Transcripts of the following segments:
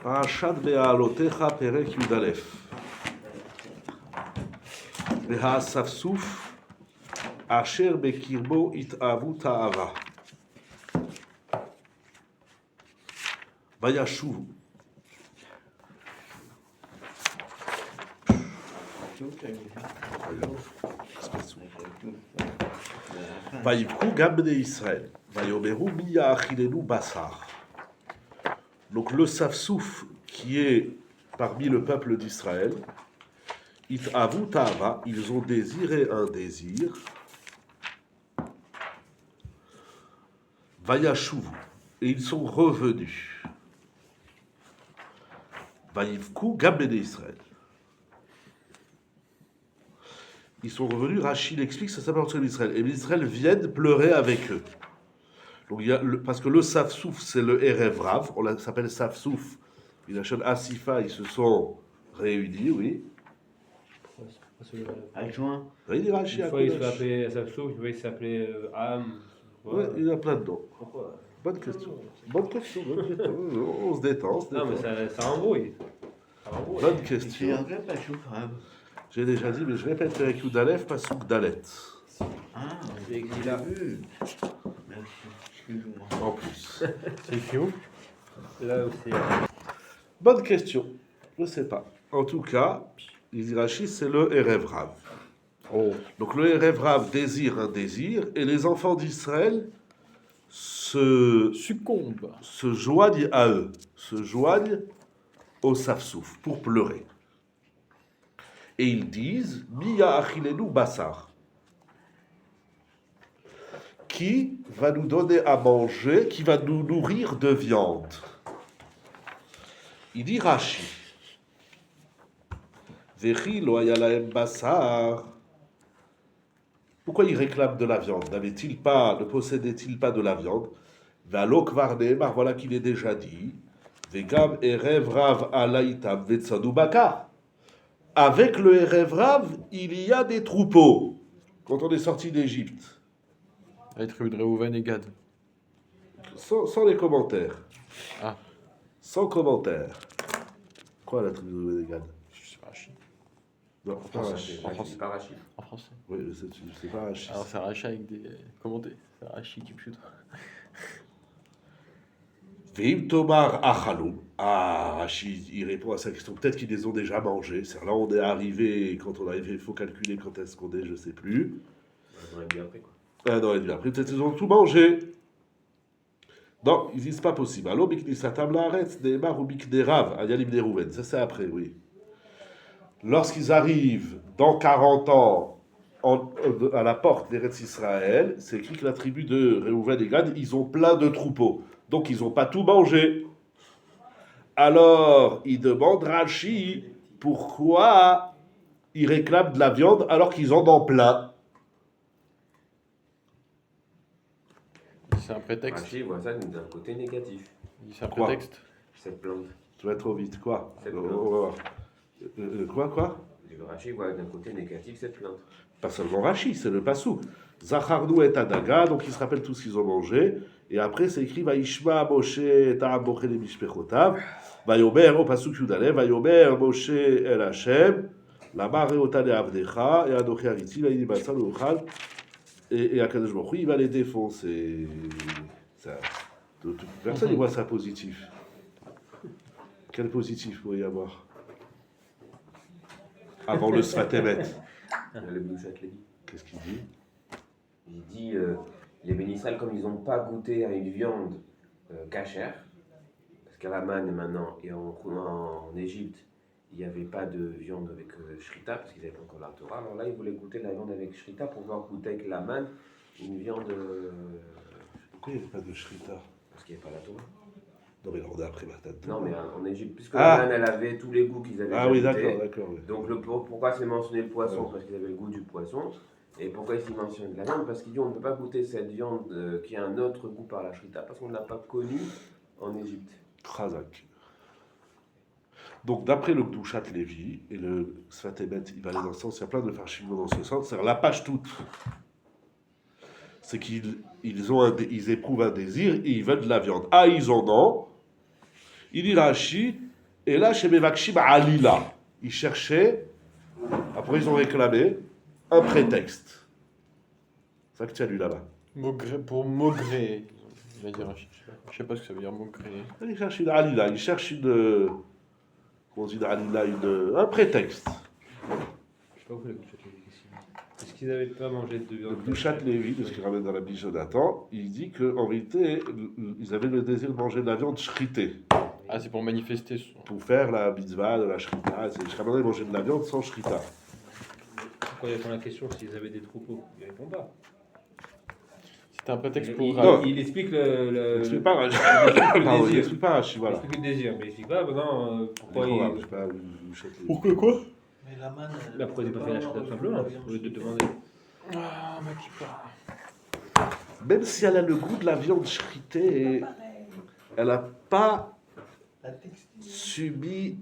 Parashat Be'alotecha Perek Yudalef. Ve'ha'asafsuf Asher Bekirbo It'avu Ta'ava. Vayashuvu. Vayivku Gam Bnei Israël. Vayomeru Mi Ya'achilenu Basar. Donc le Safsouf qui est parmi le peuple d'Israël, It'avu Ta'ava, ils ont désiré un désir. Vayashuvu, et ils sont revenus. Vayivku Gam Bnei Israël. Ils sont revenus, Rachid explique, ça s'appelle entre l'Israël. Et les Israël viennent pleurer avec eux. Donc, parce que le Safsouf, c'est le Erev Rav, on s'appelle Safsouf. Il a chaîne Asifa, ils se sont réunis, oui. Adjoint. Il dit Rachid, Une fois il s'appelait Safsouf, une fois il s'appelait Am. Oui, il y a plein de noms. Pourquoi? Bonne question. Bonne question. On se détend. Non, mais ça embrouille. Bonne C'est question. un vrai pachouk, hein. J'ai déjà dit, mais je répète avec Yudalef, Pasuk Dalet. Ah, C'est écrit là. vu. Merci. Excuse-moi. En plus. C'est écrit où? Là aussi. Bonne question. Je ne sais pas. En tout cas, Izrachi, c'est le Erev Rav. Oh. Donc le Erev Rav désire un désir, et les enfants d'Israël se joignent à eux, se joignent au Safsouf pour pleurer. Et ils disent Miya achilenu basar. Qui va nous donner à manger, qui va nous nourrir de viande? Il dit Rashi. Vechi lo haya lahem basar. Pourquoi ils réclament de la viande? Ne possédait-il pas de la viande? Valo kvar ne'emar, voilà qu'il est déjà dit. Vegam erev rav alaitam vetzadu bakar. Avec le Erev Rav, il y a des troupeaux. Quand on est sorti d'Égypte. La tribu de Réhouven et Gad. Sans les commentaires. Ah. Sans commentaires. Quoi la tribu de Réhouven et Gad? C'est Rachid. Non, pas Rachid. En français. Pas Rachid. En français. Oui, c'est pas Rachid. Alors c'est Rachid avec des commentés. C'est Rachid qui me chute. Veim Tomar Achalou. Ah, Rachid, il répond à sa question. Peut-être qu'ils les ont déjà mangés. C'est là, on est arrivé. Quand on est arrivé, il faut calculer quand est-ce qu'on est, je ne sais plus. On aurait dit après quoi. Un an et demi après, peut-être qu'ils ont tout mangé. Non, ils disent c'est pas possible. Allo biknisatam laaretz ne'emar ou biknerav ayalim nerouven. Ça c'est après, oui. Lorsqu'ils arrivent dans 40 ans à la porte d'Eretz Israël, c'est écrit que la tribu de Réhouven et Gad, ils ont plein de troupeaux. Donc ils n'ont pas tout mangé. Alors, ils demandent Rachi pourquoi ils réclament de la viande alors qu'ils en ont plein. C'est un prétexte. Rachid voit ça d'un côté négatif. C'est un Quoi? prétexte. Cette plante. Tu vas trop vite, quoi? Cette On plante. va voir. Quoi? Rachid voit d'un côté négatif cette plante. Pas seulement Rachi, c'est le Passou. Zacharnou et Adaga, donc ils se rappellent tout ce qu'ils ont mangé. Et après, c'est écrit Vaishma Moshe ta'am bochel mishpechotav. Vayomer au Passou Yudale. Vayomer Moshe el Hashem. Lama reota le avdecha. Et Anochi Ariti, là il dit Batsa le Ochal. Et Akadosh Baruch Hu, il va les défoncer. Ça, personne ne voit ça positif. Quel positif pourrait y avoir? Avant le Sfatemet. Le Bouchat l'a dit. Qu'est-ce qu'il dit? Il dit les Bénisraël, comme ils n'ont pas goûté à une viande cachère, parce qu'à la manne maintenant et en Égypte, il n'y avait pas de viande avec shrita, parce qu'ils n'avaient pas encore la Torah. Alors là, ils voulaient goûter la viande avec shrita pour pouvoir goûter avec la manne une viande. Pourquoi il n'y avait pas de shrita? Parce qu'il n'y avait pas la Torah. Non, mais on a appris Matan. Non, mais en Égypte, puisque Ah. la manne, elle avait tous les goûts qu'ils avaient Ah oui, déjà goûtés. d'accord. Oui. Donc pourquoi c'est mentionné le poisson? Ouais. Parce qu'ils avaient le goût du poisson. Et pourquoi ici mentionne de la viande? Parce qu'il dit on ne peut pas goûter cette viande qui a un autre goût par la shrita, parce qu'on ne l'a pas connue en Égypte. Khazak. Donc, d'après le Gdushat Lévi et le Sfatemet, il va aller dans ce sens, il y a plein de farshimos dans ce sens, c'est-à-dire la page toute. C'est qu'ils éprouvent un désir et ils veulent de la viande. Ah, ils en ont. Il dit Rashi, Et là, chez Mevakshim Alila, ils cherchaient, après ils ont réclamé, un prétexte. C'est ça que tu as lu là-bas. Pour maugrer. Il va dire, je sais pas ce que ça veut dire maugrer. Ils cherchent une Alila, ils cherchent une. Comment on dit une Alila, un prétexte. Je sais pas où la Gdushat Lévi, est-ce qu'ils n'avaient pas mangé de viande? Le Gdushat Lévi, de ce qu'il ramène dans la Bible Jonathan, il dit qu'en réalité, ils avaient le désir de manger de la viande shritée. Ah, c'est pour manifester son... Pour faire la mitzvah de la shrita. Jusqu'à maintenant, ils mangeaient de la viande sans shrita. Pourquoi il répond à la question s'ils avaient des troupeaux? Il répond pas. C'était un prétexte Il, pour... il explique le. Il explique pas Rashi. le Pardon, il désir. explique pas Rashi, Il voilà. explique le désir, mais il explique pas maintenant pourquoi Il est il. probable, je sais pas, Gdushat Lévi. Pourquoi quoi? Mais la manne. Bah, pourquoi il n'a pas fait la chose tout simplement au lieu de demander. Ah, ma kippa. Même si elle a le goût de la viande shritée, elle n'a pas La texture. subi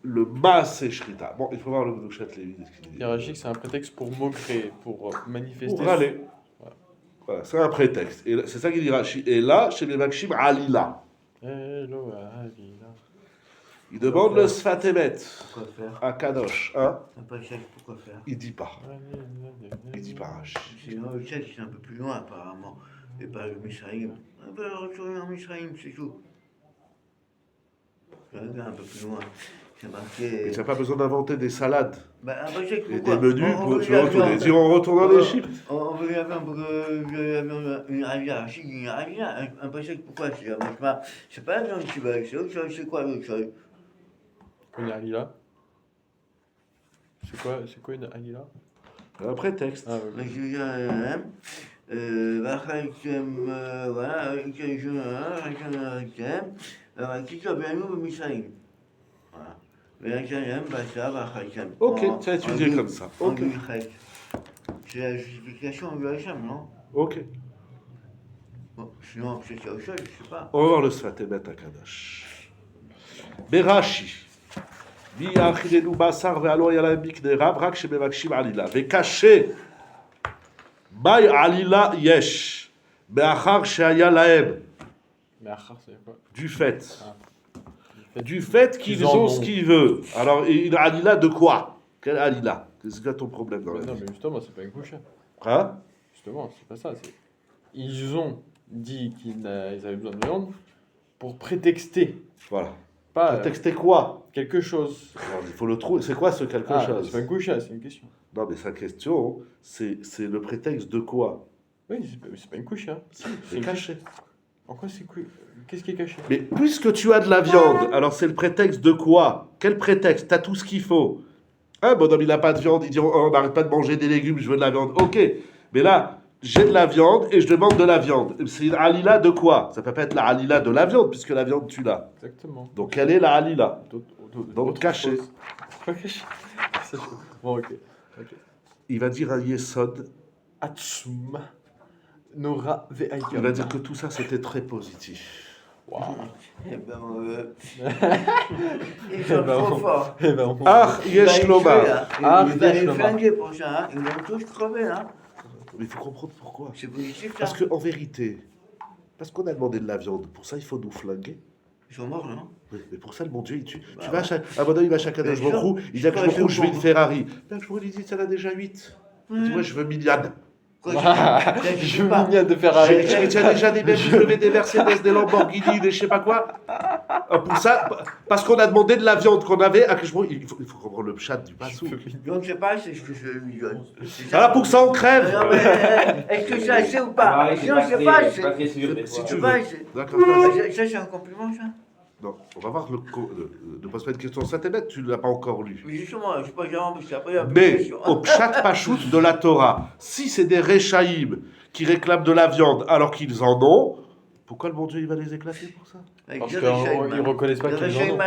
le masse shrita. Bon, il faut voir le Gdushat Lévi de ce qu'il dit. Hiérarchique, c'est un prétexte pour maugrer, pour manifester... Pour râler. Voilà, c'est un prétexte. Et c'est ça qu'il dit Rashi. Et là, chez les Makshim, Alila. Hello, Alila. Il demande le Sfatemet Pourquoi faire à Kadosh. Hein? Un pas chèque, pourquoi faire Il dit pas. Il dit pas Rashi. Sinon, le chèque, c'est un peu plus loin, apparemment. Et pas le Misraïm. On peut retourner en Misraïm, c'est tout. Je regarde un peu plus loin. C'est marqué. Et tu n'as pas besoin d'inventer des salades Bah, un pas chèque, et pourquoi des menus On pour veut se la retourner. viande. Dire en retournant en Égypte. On veut la viande pour que une ravia. Si, une ravia. Un pas chèque, pourquoi c'est pas la viande qui va, c'est autre chose. C'est quoi l'autre chose? Une Alila. C'est quoi une Alila? Un prétexte. Ah, Mais ouais. je veux dire, voilà, Ok, tu as étudié comme ça. Ok. C'est la justification du Hachem, non? Ok. Bon, sinon, c'est autre chose, je sais pas. On va voir le Sfatemet à Kadosh. Berashi. Mi achilenu basar ve'alo yala miknerav rak shebevakshim alila. Vekaché. Bay alila yesh. Be'achar she'aya lahem. Mais Achar, c'est quoi? Du fait. Ah. Du fait qu'ils ont ce qu'ils veulent. Alors, une alila de quoi? Quelle alila? C'est quoi ton problème dans la Non, vie? mais justement, c'est pas une couche. Hein? Justement, c'est pas ça. Ils ont dit qu'ils avaient besoin de viande pour prétexter. Voilà. Pas Prétexter quoi? quelque chose. Alors, il faut le trouver. C'est quoi ce quelque Ah, chose? c'est pas une couche, c'est une question. Non, mais sa question, c'est le prétexte de quoi? Oui, c'est pas une couche. C'est caché. En quoi c'est couche? Qu'est-ce qui est caché? Mais puisque tu as de la viande, alors c'est le prétexte de quoi? Quel prétexte? T'as tout ce qu'il faut. Un bonhomme, il n'a pas de viande, il dit oh, on n'arrête pas de manger des légumes, je veux de la viande. Ok, mais là, j'ai de la viande et je demande de la viande. C'est une alila de quoi? Ça peut pas être la alila de la viande, puisque la viande, tu l'as. Exactement. Donc, quelle est la alila? Donc, Autre caché. chose. Pas caché. Ça, bon, ok. Il va dire un yesod. Atsum. Nora ve'ayam. Il va dire que tout ça, c'était très positif. Waouh. Eh ben, ils sont trop forts. Eh ben, Ah, yesh lomar. Ah, Ils vont yesh les lomar. flinguer pour ça, hein. Ils vont tous crever, hein. Mais il faut comprendre pourquoi. C'est positif, ça. Parce qu'en vérité, parce qu'on a demandé de la viande, pour ça, il faut nous flinguer. Ils sont morts, non? Oui, mais pour ça, le bon Dieu, il tue. Bah Tu vas à chaque. Un bonhomme, il va à chaque Kadosh Bien sûr. Baruch Hu, il dit à Ouais, Kadosh Baruch Hu, c'est je veux bon. une Ferrari. Kadosh Baruch Hu, il dit, ça en a déjà 8. Il dit, moi, je veux Miliane. Quoi, je Je sais pas. mignonne de Ferrari. Tu as déjà des je veux des Mercedes, des Lamborghini, des je sais pas quoi. Pour ça, parce qu'on a demandé de la viande qu'on avait à Kadosh Baruch Hu, il faut comprendre le chat du passou. Donc, je sais pas, c'est ce que je lui donne. Alors, pour ça, on crève. Non, mais est-ce que c'est assez ou pas? Sinon, je sais pas. C'est pas très sûr des Si fois. tu Je veux. sais pas, c'est- D'accord, vas-y. Ça, c'est un compliment, ça? Non, on va voir ne pas se mettre une question sur Internet, tu ne l'as pas encore lu. Mais justement, je sais pas, parce qu'après, il y a Mais au pshat pachout de la Torah, si c'est des réchaïm qui réclament de la viande alors qu'ils en ont, pourquoi le bon Dieu il va les éclater pour ça? Parce qu'ils reconnaissent pas qu'ils en ont.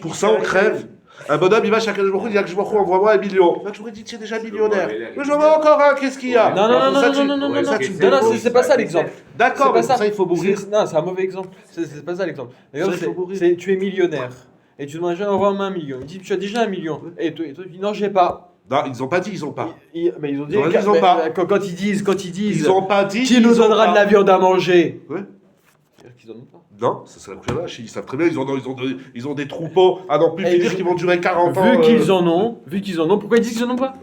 Pour ça on crève. Un bonhomme il va chaque jour, il dit que envoie-moi 1 million. Là je vous dis tu es déjà millionnaire. Mais j'en veux encore un, qu'est-ce qu'il y a? Non, non, non, Ça, non, tu- non, non, non, non, ça, non, tu non, fais non, faux. c'est pas ça l'exemple. D'accord, C'est mais pas pour ça il faut mourir. Non, c'est un mauvais exemple. C'est pas ça l'exemple. L'exemple, Ça, il faut mourir. c'est tu es millionnaire et tu demandes envoie-moi 1 million. Il dit tu as déjà 1 million. Et toi tu dis non, j'ai pas. Non, ils ont pas dit, ils ont pas. Mais ils ont dit Ils ont mais, pas. Quand ils disent Ils ont pas dit. qui nous ils ont donnera pas. de la viande à manger. Ouais. qu'ils en ont pas. Non, ça c'est la couche vache. Ils savent très bien, ils ont des troupeaux à n'en plus Et finir je- qui vont durer 40 ans. Vu qu'ils en ont, pourquoi ils disent qu'ils en ont pas?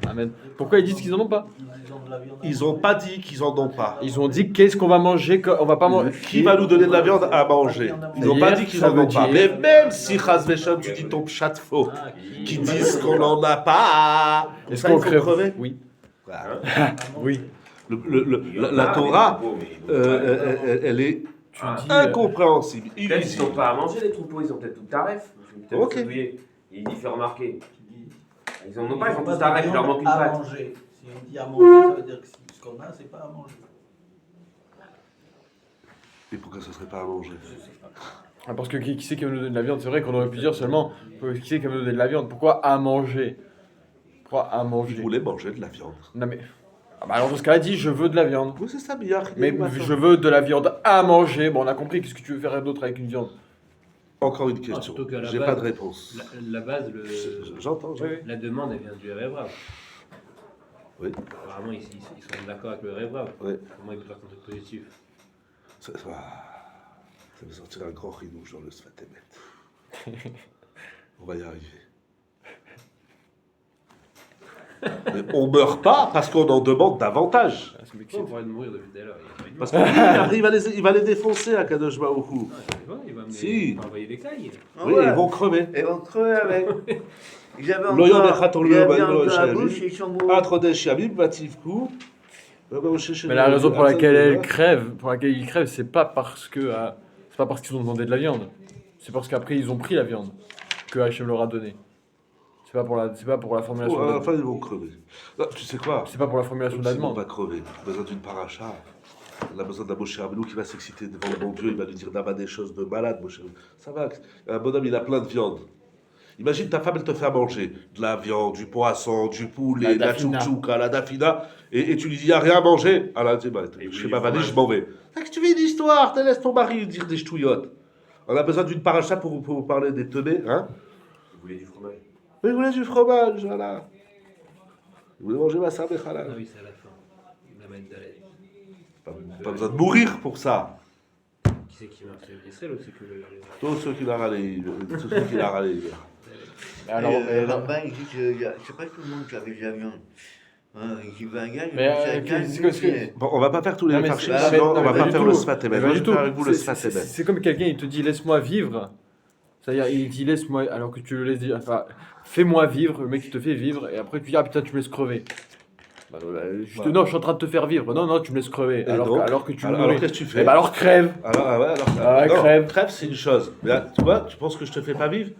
Amen. Pourquoi ils disent qu'ils en ont pas? Ils ont de la viande. Ils ont pas dit qu'ils en ont pas. Ils ont dit qu'est-ce qu'on va manger, on va pas manger. Qui va nous donner de la viande à manger? Ils n'ont pas dit qu'ils en ont pas. Mais même si Chaz Vesham, tu dis ton chat faux, qui disent qu'on n'en a pas, Est-ce ça, qu'on il faut crève? crever. Oui. Voilà. Oui. La Torah, elle est Tu dis, incompréhensible. Peut-être qu'ils n'ont pas à manger les troupeaux, ils ont peut-être tout taref. Peut-être Ok. il dit fait remarquer. Ils en ont pas, ils ont pas tous de taref, il leur viande manque une à patte. manger. Si on dit à manger, ça veut dire que ce qu'on a, c'est pas à manger. Et pourquoi ce serait pas à manger? Ah, parce que qui c'est qui va nous donner de la viande? C'est vrai qu'on aurait pu dire seulement qui c'est qui va nous donner de la viande? Pourquoi à manger? Pourquoi à Ils manger? voulaient manger de la viande. Non mais. Ah bah alors dans ce cas-là, dis je veux de la viande. Oui, c'est ça, Billard. Mais je veux de la viande à manger. Bon, on a compris. Qu'est-ce que tu veux faire d'autre avec une viande? Encore une question. surtout qu'à la J'ai base- pas de réponse. La base, J'entends. Oui, oui. la demande, elle vient du Révrave. Oui. Apparemment, ils sont d'accord avec le Révrave. Oui. Comment ils peuvent faire un truc positif? Ça va sortir un grand rinouche dans le Sfatemet. On va y arriver. Mais on meurt pas parce qu'on en demande davantage. Ah, c'est mec, On pourrait mourir depuis tout à l'heure. Parce qu'il va les défoncer à Kadosh Baruch Hu. Il va Si. envoyer des cailles. Oui, Ouais. ils vont crever. Et on crevait avec. Ils avaient Lo yom encore, echad ils avaient lo encore la yom bouche et ils sont morts. Atrodesh Yamim, Bativku. Mais la raison pour laquelle ils crèvent, c'est pas parce qu'ils ont demandé de la viande. C'est parce qu'après ils ont pris la viande que Hachem leur a donné. C'est pas pour la formulation. À de la la... fin, ils vont crever. Non, tu sais quoi? C'est pas pour la formulation de la Ils vont demande. pas crever. On a besoin d'une paracha. On a besoin d'un Moshe Rabbeinu qui va s'exciter devant le bon Dieu. Il va lui dire d'abord des choses de malade, Moshe Rabbeinu. Ça va. Un bonhomme, il a plein de viande. Imagine ta femme, elle te fait à manger de la viande, du poisson, du poulet, de la dafina. tchouk-tchouk, la dafina, et tu lui dis, il n'y a rien à manger. Alors elle dit, bah, Et je oui, fais ma valise, fromage. je m'en vais. Ah, que tu veux une histoire, te laisse ton mari dire des ch'touillottes. On a besoin d'une paracha pour vous parler des teubés, hein? Vous voulez du fromage? Oui, vous voulez du fromage, voilà. Vous voulez manger ma sarbe Ah halal. oui, c'est à la fin. La maître d'Aled. Pas besoin de mourir pour ça. Qui c'est qui meurt? C'est Israël ou c'est que le. Tous ceux qui l'ont râlé, tous ceux qui l'ont râlé. Alors, Et le rabbin, il dit que c'est pas tout le monde qui avait de la viande. Il va un gars, il Mais, dit qu'est-ce que- Bon, on va pas faire tous les Non, mais farchis, c'est- sinon non, on mais va pas pas du faire tout. le sfatémet. Mais Moi, pas je du vais faire tout. avec vous le C'est sfatémet. comme quelqu'un, il te dit laisse-moi vivre. C'est-à-dire, il dit laisse-moi, alors que tu le laisses dire, enfin, fais-moi vivre, le mec il te fait vivre, et après tu dis ah putain, tu me laisses crever. Bah, Voilà. non, je suis en train de te faire vivre. Non, non, tu me laisses crever. Et Alors, donc alors que tu me Alors nourris. qu'est-ce que tu Eh fais? bah alors crève. Alors, ah ouais, alors, Ah ouais, non, crève. crève, c'est une chose. Mais là, tu vois, tu penses que je te fais pas vivre?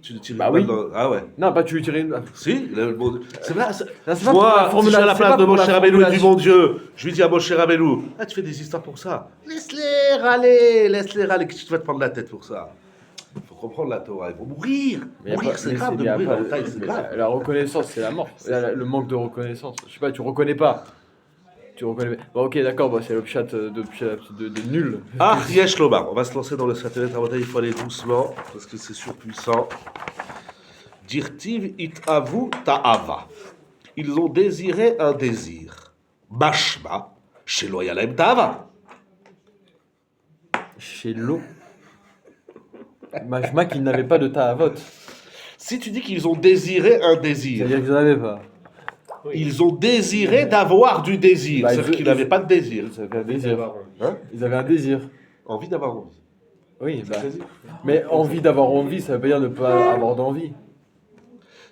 Tu tires Bah une oui. balle dans- Ah ouais. Non, pas tu lui tirer une. Si, c'est vrai. Non, c'est pas pour la Moi, si je suis formulation, à la c'est place pas de pour mon la cher Rabbeinu, du formulation. bon Dieu, je lui dis à mon cher Rabbeinu, ah, tu fais des histoires pour ça. Laisse-les râler, laisse-les râler. Qu'est-ce que tu vas te prendre la tête pour ça? Il faut comprendre la Torah, ils vont mourir. Mais y a Mourir, pas- c'est mais grave de y a mourir pas- dans le taille, c'est mais grave. La reconnaissance, c'est la mort. Le manque de reconnaissance. Je sais pas, tu reconnais pas. Tu reconnais pas. Bon, ok, d'accord, bon, c'est le chat de nul. Ah, Yesh Lomar, on va se lancer dans le satellite. Il faut aller doucement parce que c'est surpuissant. Dirtiv it avu ta'ava. Ils ont désiré un désir. Mashma, chez Loyalem ta'ava. Chez l'eau. Majma qu'ils n'avaient pas de ta'avot. Si tu dis qu'ils ont désiré un désir, C'est-à-dire qu'ils n'en avaient pas. ils ont désiré d'avoir du désir. Bah, C'est-à-dire ils- qu'ils n'avaient pas de désir. Ils avaient un C'est désir. marrant. Hein? Ils avaient un désir. Envie d'avoir envie. Oui, bah. C'est désir. Mais envie d'avoir envie, ça veut pas dire ne pas avoir d'envie.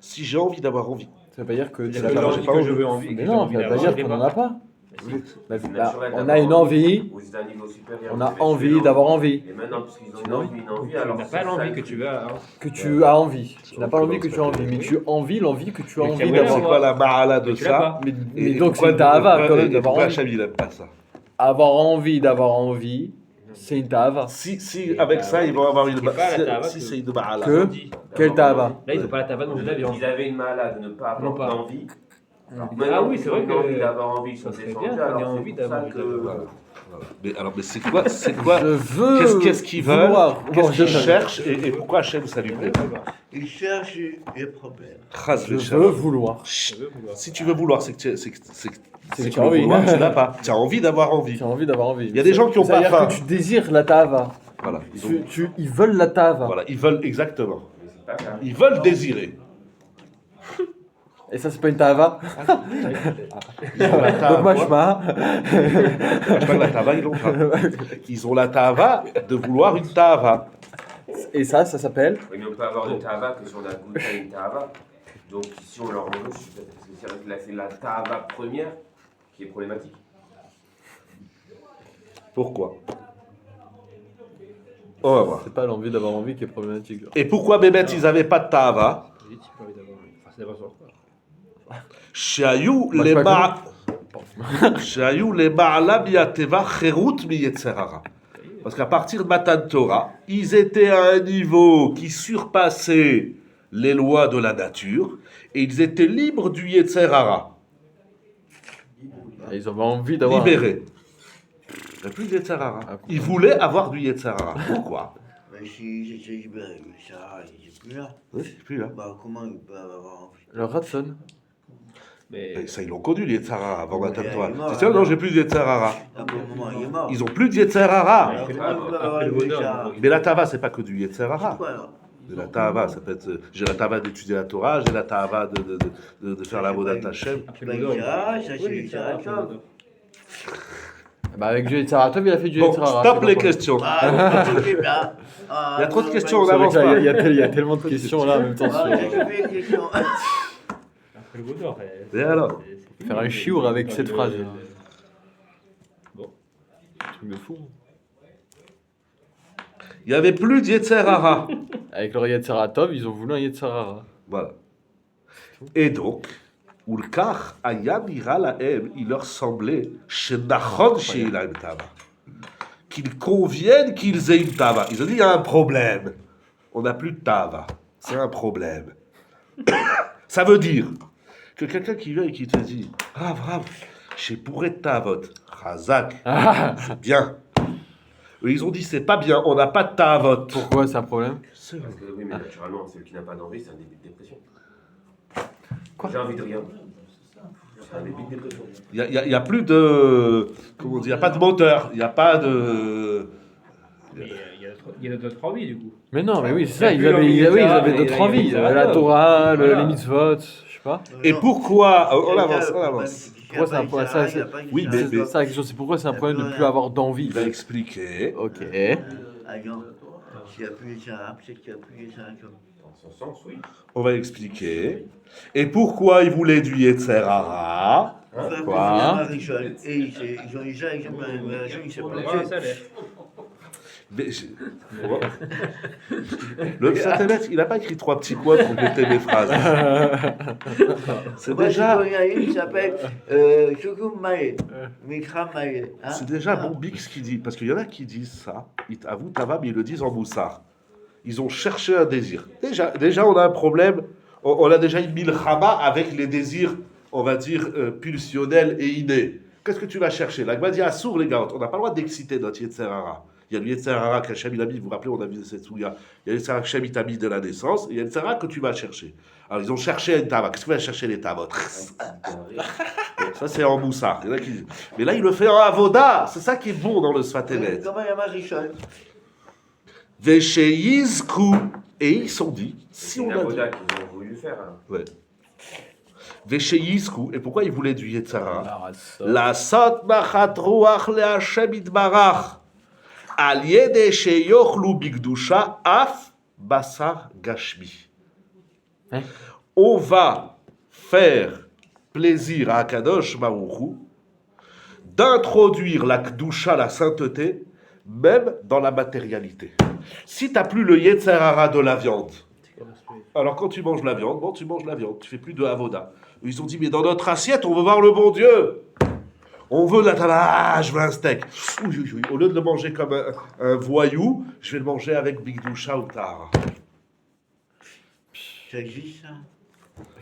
Si j'ai envie d'avoir envie. Ça veut pas dire que tu C'est l'as la pas. j'ai pas que envie. je veux envie. Mais que j'ai non, envie ça veut pas d'avoir, dire je qu'on l'ai n'en a pas. Si. Bah, C'est bah, naturel on d'avoir a une envie, Ou c'est un niveau supérieur. on a vous avez envie fait d'avoir envie. Et maintenant, puisqu'ils ont Sinon, une envie, Tu alors. n'as c'est pas ça l'envie le que truc. tu veux. Hein. Que tu as envie. Tu n'as pas l'envie que tu as envie, mais tu as envie l'envie que tu as Mais envie tu as C'est d'avoir. quoi la ma'ala de Tu l'as ça? pas. Mais donc c'est une ta'ava quand même d'avoir Pourquoi envie. Hacham, il aime pas ça? Avoir envie d'avoir envie, c'est une ta'ava. Si avec ça, ils vont avoir une. C'est pas la ta'ava Si que- c'est une ma'ala. Que Dit. Quelle ta'ava? Là, ils n'ont pas la tabac de manger de la viande. Ils avaient une malade de ne pas Non, avoir pas. d'envie. Ah oui, c'est vrai qu'ils ont que envie d'avoir envie, ils ça sont serait descendus, bien qu'on ait alors envie c'est pour ça d'avoir que- envie. Voilà. Voilà. Mais c'est quoi? Je veux Qu'est-ce qu'ils veulent? vouloir. Qu'est-ce Bon, qu'ils je- cherchent et pourquoi Hachem ça lui plaît pas? Il cherche les problèmes. Chas Je v'shalom. veux vouloir. Si tu veux vouloir, c'est que si que tu tu as veux envie. vouloir, tu l'as pas. Tu as envie d'avoir envie. Tu as envie d'avoir envie. Il y a des gens qui ont Ça veut pas dire faim. que tu désires la tava. Voilà. Ils veulent la tava. Voilà, ils veulent exactement. Mais c'est pas ça. Ils veulent désirer. Et ça, c'est pas une tava. Ils ont la Donc moi, je tava. m'as. La tava, ils l'ont pas. Ils ont la tava de vouloir une tava. Et ça s'appelle. Oui, mais on peut avoir de tava que si on a goûté à une tava. Donc si on leur mange, parce que c'est la tava première qui est problématique. Pourquoi? On va voir. C'est pas l'envie d'avoir envie qui est problématique. Et pourquoi Bémet, ils n'avaient pas de tava? J'ai dit, tu peux envie d'avoir. Enfin, c'est d'abord sur quoi. שהיו מה למע- שהיו למעלה מהטבע חירות מיצר הרע. Parce qu'à partir de Matan Torah, ils étaient à un niveau qui surpassait les lois de la nature et ils étaient libres du Yetzer Hara, Ils avaient envie d'avoir. libérés. Il n'y a plus de Yetzer Hara. Ils voulaient avoir du Yetzer Hara. Pourquoi? Mais si j'étais libéré, ça, il n'est plus là. Oui, c'est plus là. Bah, comment ils peuvent avoir envie? Le Ratson. Mais Et ça, ils l'ont connu, le Yetzer Hara, avant Matan Il est Torah. mort, C'est ça, non, j'ai plus de Yetzer Hara. À un moment, il est mort. Ils ont plus de Yetzer Hara. Alors, comment ils peuvent avoir après le envie bonheur, ça? Mais la tava, c'est pas que du Yetzer Hara. Quoi alors? De la tava, ça peut être. J'ai la tava d'étudier la Torah, j'ai la tava de faire la Vodat Hashem. après Bah, le bonheur. ça, c'est Oui, les ça, après le Saratoves. bonheur. Bah, avec du Yetzaratov, il a fait du Bon, Yetzirara. stop les questions. Ah, c'est bien. Il y a trop de questions, on C'est vrai avance qu'il y a- pas. il y a tellement de questions là en même temps. Ah, sur- j'ai fait une question. Après le bonheur. Et alors? Faire un chiour avec cette phrase. Bon. Truc de fou. Il n'y avait plus de Yetzer Hara. Avec leur Yetzaratov, ils ont voulu un Yetzirara. Voilà. Et donc, Ulkach Aya Nira Lahem, il leur semblait, Shenachon Sheilaim Tava, qu'il convienne qu'ils aient une Tava. Ils ont dit, il y a un problème. On n'a plus de Tava. C'est un problème. Ça veut dire que quelqu'un qui vient et qui te dit, Rav, j'ai pourré de Tavot. Razak, c'est bien. Eux, ils ont dit, c'est pas bien, on n'a pas de Tavot. Pourquoi c'est un problème? C'est Parce que oui, mais naturellement, celui qui n'a pas d'envie, c'est un début de dépression. Quoi? J'ai envie de rien. C'est un début de dépression. Il y a plus de. Comment on dit? Il n'y a pas de moteur. Il n'y a pas de. Mais il y a d'autres envies du coup. Mais non, mais oui, c'est ça, Il y ils a plus avaient, l'envie oui, ils de avaient ça, d'autres et là, envies. il y a La ça. Torah, Voilà. les mitzvot, je sais pas. Et pourquoi. On avance, on avance. Pourquoi c'est un problème? Oui, mais- C'est ça la question, c'est pourquoi c'est un problème de ne plus avoir d'envie. Il va expliquer. Ok. Attends, s'il n'y a plus de ça, peut-être qu'il n'y a plus de ça. Dans son sens, oui. On va expliquer. Et pourquoi il voulait du Yetzer Hara? Quoi? Et ils ont déjà, ils ont pas une relation, ils ne On savent a un pas. salaire. Mais le Satelet, il n'a pas écrit 3 petits points pour compléter mes phrases. C'est Moi, déjà. il y a une qui s'appelle Shukum Maé, Mikram Maé. Hein? C'est déjà bon Bix qui dit, parce qu'il y en a qui disent ça, à vous Tava, mais ils le disent en moussard. Ils ont cherché un désir. Déjà on a un problème, on a déjà une milchama avec les désirs, on va dire, pulsionnels et innés. Qu'est-ce que tu vas chercher? La Gmadi Assour, les gars, on n'a pas le droit d'exciter notre Yetzer Hara. Il y a le Yetzer Hara qu'Hachem il a mis, vous vous rappelez, on a vu cette souya. Il y a le Yetzer Hara qu'Hachem il t'a mis de la naissance, et il y a le Yetzer Hara que tu vas chercher. Alors ils ont cherché un Tava. Qu'est-ce que tu vas chercher les Tavot? Ça c'est en moussard. Il y en a qui disent. Mais là il le fait en avoda. C'est ça qui est bon dans le Sfatelet. Comment il y a Marichol? Vesheizku. Et ils sont dit, si C'est on une a dit. avoda qu'ils ont voulu faire. Hein. Ouais. Vesheizku. Et pourquoi ils voulaient du Yetzer Hara? La La sot machat ruach le Hashem itbarach. Al yede sheyochlu bigdusha af basar gashmi. Hein? On va faire plaisir à Akadosh Baruch Hu d'introduire la Kdusha, la sainteté, même dans la matérialité. Si tu n'as plus le Yetzer Hara de la viande, alors quand tu manges la viande, bon, tu manges la viande, tu fais plus de Avoda. Ils ont dit, mais dans notre assiette, on veut voir le bon Dieu. On veut la ah, je veux un steak. Oui. Au lieu de le manger comme un voyou, je vais le manger avec Bigdusha ou Tahara. Ça existe ça?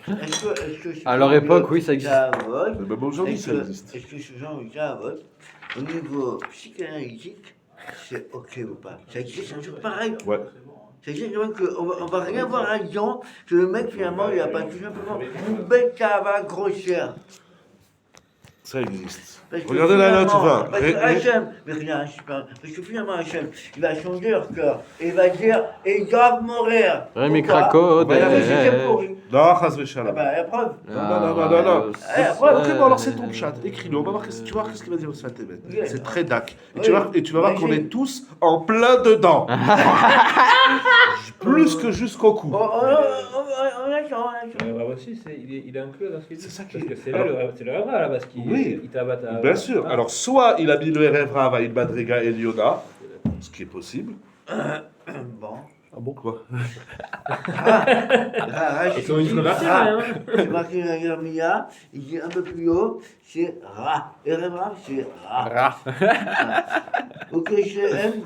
Est-ce que À leur époque, oui, ça existe. vote, Même aujourd'hui, ça existe. est-ce que ce genre de vote, au niveau psychanalytique, c'est ok ou pas? Ça existe un truc pareil. Ouais. Ça existe on va rien voir là-dedans, que le mec finalement il a pas tout simplement une belle cavale grossière. Ça existe. Parce que Regardez la note finalement, 20. Parce que Hachem, mais regarde, parce que finalement Hachem, il va changer leur cœur et il va dire, et ils doivent mourir. Rémi Pourquoi? Craco, Parce que c'était pourri. Non, Chas Ah Veshalom. bah, la preuve. Non. Après, Ok, bon, alors c'est ton chat. Écris-le. On va voir tu vas voir ce qu'il va dire au Sfatemet. Oui. C'est très dac. Et Oui. tu vas voir qu'on Imagine. est tous en plein dedans. Plus que jusqu'au cou. On attend. Aussi, il est inclus dans ce qu'il dit. C'est ça qui Parce est- que c'est là, c'est le Rav, là, parce qu'il Oui. il tabatte à. Bien sûr. Alors, soit il a mis le RF Rav à une Madriga et Liona, ce qui est possible. Bon. Ah bon, quoi? Ils sont une convertie, hein. C'est marqué dans la Yermia, il dit un peu plus haut, c'est Ra. Et Ra, c'est Ra. Ok, c'est M,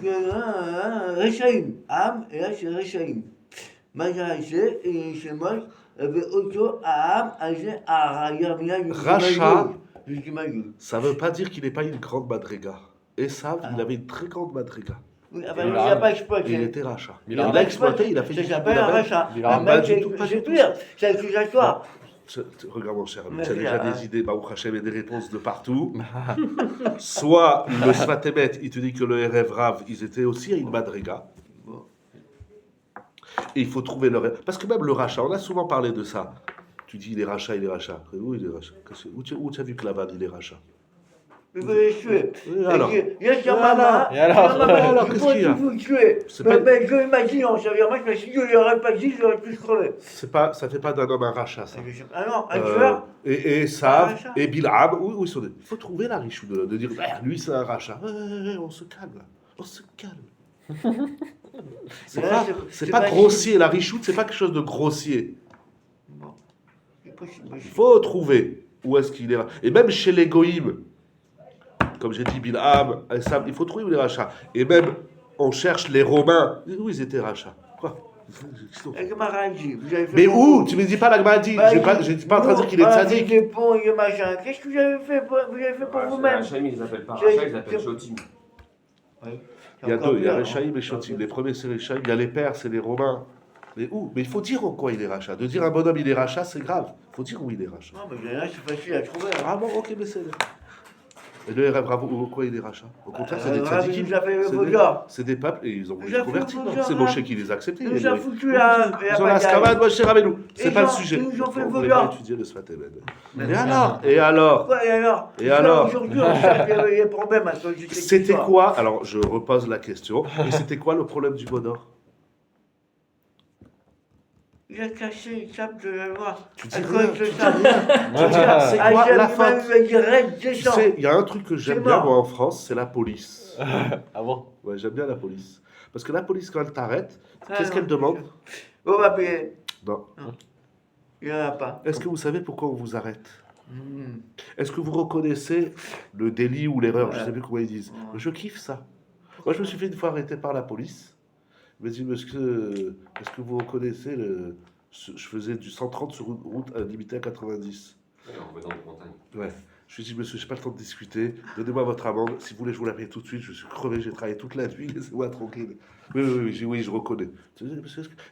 Rechaim. Am, et là c'est Rechaim. Mazaraïché, et c'est moi, Auto, Am, Agé, Ara, Yermia, Racha. Yukimayu. Ça veut pas dire qu'il n'est pas une grande Madriga. Esav, il avait une très grande Madriga. Oui, ah bah, il n'a pas exploité. Il était rachat. Il Il a a exploité, il a fait Ça du s'appelle un rachat. Il a Un pas mec, du tout, pas c'est du tout. pire, c'est accusatoire. Regarde mon cher, Mais tu as déjà regarde. des idées, Baruch Hashem, et des réponses de partout. Soit le Sfatemet, il te dit que le RF Rav, ils étaient aussi à une Madriga. Et il faut trouver le RF. Parce que même le rachat, on a souvent parlé de ça. Tu dis il est rachat, il est rachat. Où il est rachat? Où tu as vu que Lavan, il est rachat? Il veut les tuer. Et alors? Il y a sur maman. Et alors qu'est-ce qu'il y a? Vous le tuer. C'est pas- Mais je l'imagine, ça veut dire, moi, si je ne l'aurais pas dit, je l'aurais pu crever. Ça fait pas d'un homme un rachat, ça. Ah non, un tueur. Et Un Sav rachat. et Bilham, où ils sont. Il faut trouver la richou de dire lui c'est un rachat. On se calme là. On se calme. C'est Mais pas, là, c'est c'est pas pas grossier, la richoute, c'est pas quelque chose de grossier. Bon. C'est possible. Il faut trouver où est-ce qu'il est. Et même chez les goïms, comme j'ai dit, Bilham, Sav, il faut trouver où les rachats. Et même, on cherche les Romains. Où ils étaient rachats? Quoi? Avec Maradi, vous avez fait. Mais pour où? vous. Tu me dis pas la Gmadi. Bah, Je suis pas en train de dire qu'il est vous, sadique. des ponts et machin. Qu'est-ce que vous avez fait pour vous-même? Hachem, ils appellent pas C'est- Racha, ils appellent c'est- Shotim. Il y a deux, il y a Encore Rechaïm pire, et Shotim. Les premiers, c'est Rechaïm. Il y a les pères, c'est les Romains. Mais où? Mais il faut dire en quoi il est rachat. De dire un bonhomme il est rachat, c'est grave. Il faut dire où il est rachat. Non, mais là, c'est facile à trouver. Ah bon, ok, mais c'est. Et le RF, bravo, où quoi il est rachat? Au contraire, c'est des Il tzadikim. nous a fait le C'est faux des- genre. C'est des peuples et ils ont Il été nous a fait convertis. le non faux C'est genre, Moshe hein. qui les a acceptés. Il nous a foutu la Ils ont la scavade, Moshe Rabbeinu. C'est Ils pas le ont- sujet. ils nous ont fait le On faux voulait pas genre. étudier le Sfatemet. Mais Et alors? Et alors? Quoi, et alors? Et alors? Aujourd'hui, on sait qu'il y avait des problèmes à cause de cette C'était histoire. quoi? Alors, je repose la question. Et c'était quoi le problème du bonheur? Il a cassé les sables de la loi. Tu dis À rien, cause de tu dis ça. rien. Tu dis rien. C'est quoi la faute? Il a dit reste, Tu descends. sais, il y a un truc que j'aime C'est bien, mort. moi, en France, c'est la police. Ah bon? Ouais, j'aime bien la police. Parce que la police, quand elle t'arrête, Ah, qu'est-ce non. qu'elle demande? On va payer. Non. Il n'y en a pas. Est-ce que vous savez pourquoi on vous arrête? Hmm. Est-ce que vous reconnaissez le délit ou l'erreur? Je Ouais. ne sais plus comment ils disent. Ouais. Je kiffe ça. Moi, je me suis fait une fois arrêter par la police. Il m'a dit, monsieur, est-ce que vous reconnaissez je faisais du 130 sur une route limitée à 90. On va dans les montagnes. Ouais. Je lui ai dit, monsieur, j'ai pas le temps de discuter. Donnez-moi votre amende. Si vous voulez, je vous la paye tout de suite. Je suis crevé, j'ai travaillé toute la nuit. Laissez-moi tranquille. Oui, je reconnais.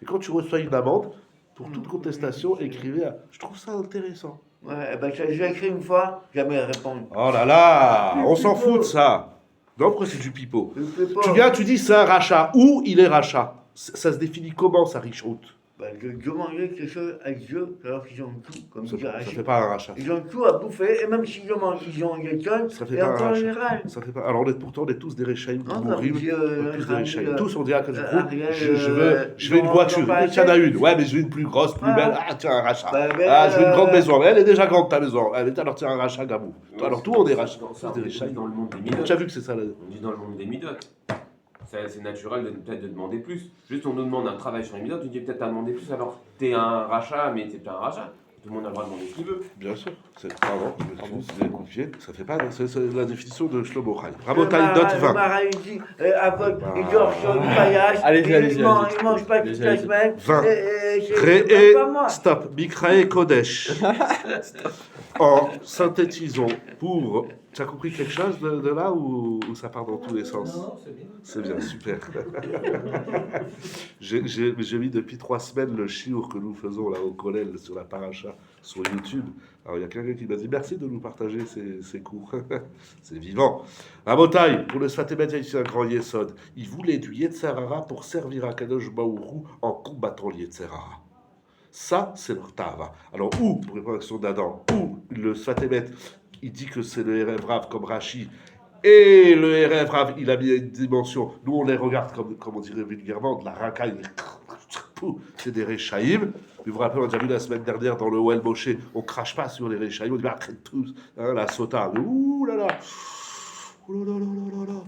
Et quand tu reçois une amende, pour toute contestation, écrivez à... Je trouve ça intéressant. Ouais, ben, j'ai écrit une fois, jamais répondre. Oh là là, on s'en fout de ça. Non, pourquoi c'est du pipeau? Je fais pas. Tu viens, tu dis c'est un rachat. Où il est rachat? Ça se définit comment, ça, riche route? Ben, je demandais quelque chose à Dieu, alors qu'ils ont tout, comme Ça dit ça Rachid. fait pas un rachat. Ils ont tout à bouffer, et même s'ils demandent, ils ont des tonnes, Ça fait et pas un encore rachat. général. Ça fait pas... Alors, pourtant, on est tous des réchaïm Non, pour comme mourir. dit, On est tous des réchaïm. Ariel, Tous, on dit, ah, que du coup, Ariel, je veux une non, voiture. non, pas Tiens, en a assez. une. Ouais, mais je veux une plus grosse, plus Ah. belle. Ah, tiens, un rachat. Bah, Ah, je veux une grande euh, maison. Mais elle est déjà grande, ta maison. Allez, alors, tiens, un rachat, gamou. Alors, tout, on est rachat. Ça, Tous des on dit réchaïm. dans le monde des midotes. Tu as vu que c'est ça, là? On dit dans le monde des midotes. C'est naturel peut-être de demander plus. Juste on nous demande un travail sur les midotes, tu dis peut-être à demander plus alors t'es un rachat mais t'es pas un rachat. Tout le monde a le droit de demander ce qu'il veut. Bien sûr. Pardon, je m'excuse, vous avez confié. Ça fait pas. C'est la définition de Shlomo Chaim. Rabotai, note 20. Marin, il dit, il dort sur une paillasse, il mange pas toute la semaine. 20. C'est pas moi. Stop. Mikrae Kodesh. En synthétisant pour. Tu as compris quelque chose de là ou ça part dans tous les sens? Non, c'est bien. C'est bien, super. J'ai mis depuis 3 semaines le chiour que nous faisons là au collège sur la paracha sur YouTube. Alors il y a quelqu'un qui m'a dit merci de nous partager ces cours. C'est vivant. Rabotai, pour le Sfatemet, il y a ici un grand Yesod. Il voulait du Yetzerara pour servir à Kadosh Baourou en combattant le Yetzerara. Ça, c'est leur tava. Alors, où, pour répondre à la question d'Adam, où le Sfatemet, il dit que c'est le Erev Rav comme Rashi, et le Erev Rav, il a mis une dimension. Nous, on les regarde comme on dirait vulgairement, de la racaille. C'est des Rechaïm. Vous vous rappelez, on a déjà vu la semaine dernière dans le Well Moshe, on crache pas sur les Rechaïm, on dit, arrête tous, hein, la sota. Ouh là là. Ouh là là là là là.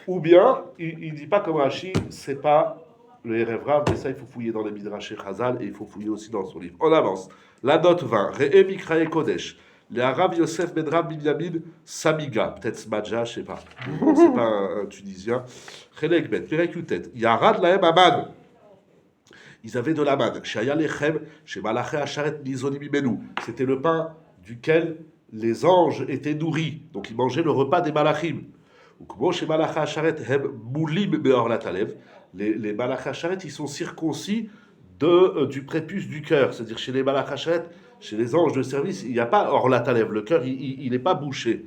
Ou bien, il dit pas comme Rashi, c'est pas le Erev Rav, mais ça, il faut fouiller dans les Midrash Chazal et il faut fouiller aussi dans son livre. On avance. La note 20. Re'e Mikrae Kodesh. Les Arabes Yosef Medrab Binyamin Samiga. Peut-être Smadja, je sais pas. Bon, c'est pas un Tunisien. Chelek Bet. Perekutet. Yarad Lahem Aman. Ils avaient de la manne. Shaya Lechem. Chez Malaché Acharet Nizonim Imenu. C'était le pain duquel les anges étaient nourris. Donc ils mangeaient le repas des Malachim. Ou comment chez Malaché Acharet Hem Moulim Beor Latalev. Les Malach HaSharet, ils sont circoncis du prépuce du cœur. C'est-à-dire, chez les Malach HaSharet, chez les anges de service, il n'y a pas or la talev, le cœur, il n'est pas bouché.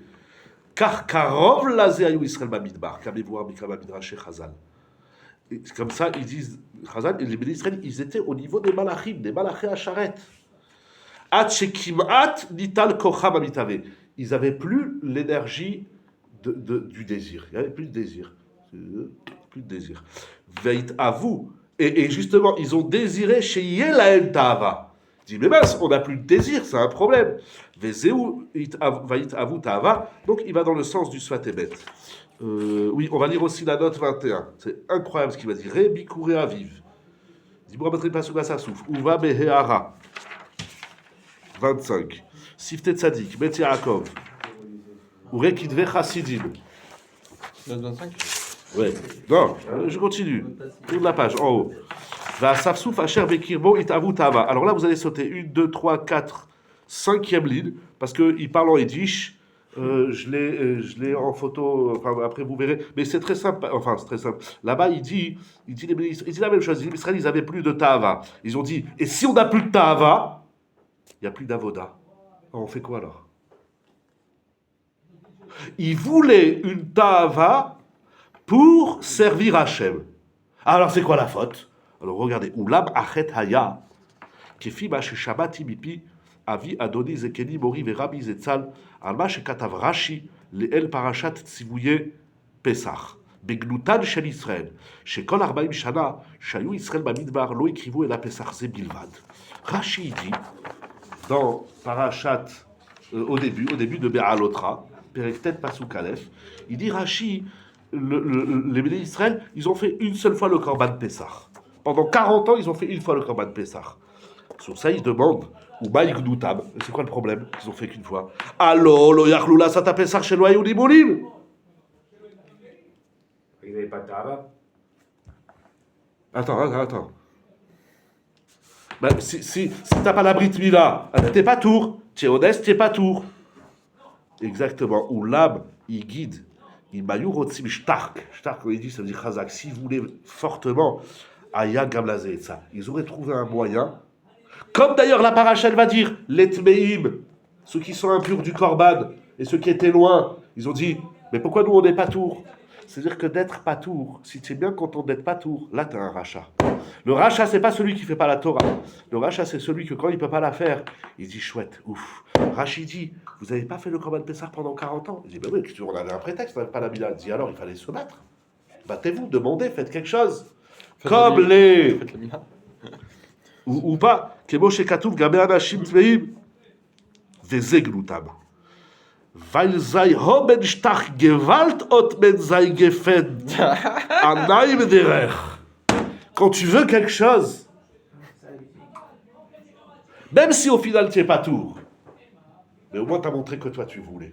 Car Karov Lazéayou Israël Bamidbar, Kamevouar Mikra Midrash Chazal. Comme ça, ils disent, Chazal, les bénis Israël, ils étaient au niveau des Malachim, des Malach HaSharet. At Shekimat Nital Kocham Amitave. Ils n'avaient plus l'énergie du désir. Il n'y avait plus de désir. Plus de désir. Veit avou. Et justement, ils ont désiré chez Yelaen Ta'ava. Il dit, mais mince, on n'a plus de désir, c'est un problème. Vezeu veit avou Ta'ava. Donc, il va dans le sens du Sfatemet. Oui, on va lire aussi la note 21. C'est incroyable ce qu'il va dire. Rebi Kouré Aviv. Dibra Batri Pasuga Sasouf. Uva Behehara. 25. Sifte Tzadik. Bet Yaakov. Ure Kidve Chassidim. Note 25. Ouais. Non, je continue. Tourne la page, en haut. Va Safsouf Asher Bekirbo Itavu Tava. Alors là, vous allez sauter 1, 2, 3, 4, 5e ligne, parce qu'il parle en yiddish. Je l'ai en photo, enfin, après vous verrez. Mais c'est très simple. Enfin, c'est très simple. Là-bas, il dit la même chose. Les Israël, ils n'avaient plus de Tava. Ils ont dit, et si on n'a plus de Tava, il n'y a plus d'Avoda. Alors, on fait quoi alors? Ils voulaient une Tava pour servir Hachem. Alors c'est quoi la faute? Alors regardez, Ulam Achet Haya, Kefi Mache Shabati Mipi, Avi Adoni Zekeni Mori Verabi Zetzal, Alma Shekatav Rashi, Leel Parashat Tzivouye Pesach, Begnutan Shel Israël, Shekol Arbaim Shana, Shayu Israël Bamidbar, Lo Ekrivu El Pesach Zebilvad. Rashi dit, dans Parashat, au début de Be'alotra, Perektet Pasuk Aleph, il dit Rashi, les bénis d'Israël, ils ont fait une seule fois le Korban Pessah. Pendant 40 ans, ils ont fait une fois le Korban Pessah. Sur ça, ils demandent, ou Baïk Doutab, c'est quoi le problème? Ils ont fait qu'une fois. Allo, lo yachloula sata Pessah chez Loaïou Libolim. Ils n'avaient pas de Tava. Attends. Ben, si t'as pas la Brit Mila, t'es pas tour. Tu es honnête, t'es pas tour. Exactement. Ou l'âme, il guide. Il m'a eu rotzim shtark. Shtark, quand il dit, ça veut dire chazak. Si vous voulez fortement, aya gamlazé, ça. Ils auraient trouvé un moyen. Comme d'ailleurs la paracha, elle va dire, l'etmeim, ceux qui sont impurs du korban, et ceux qui étaient loin, ils ont dit, mais pourquoi nous on n'est pas tour? C'est-à-dire que d'être pas tour, si tu es bien content d'être pas tour, là tu as un rachat. Le rachat, c'est pas celui qui fait pas la Torah. Le rachat, c'est celui que quand il peut pas la faire, il dit chouette, ouf. Rachid dit, vous n'avez pas fait le Korban Pessah pendant 40 ans? Il dit, ben oui, on avait un prétexte, on n'avait pas la Mila. Il dit, alors il fallait se battre. Battez-vous, demandez, faites quelque chose. Comme les... ou pas. Kemo shekatuv gabe anashim tveim. Vezeglutam. Weil sei hoben stach gewalt ot men sei gefen. Anaim derech. Quand tu veux quelque chose, Même si au final tu n'es pas tour. Mais au moins tu as montré que toi tu voulais.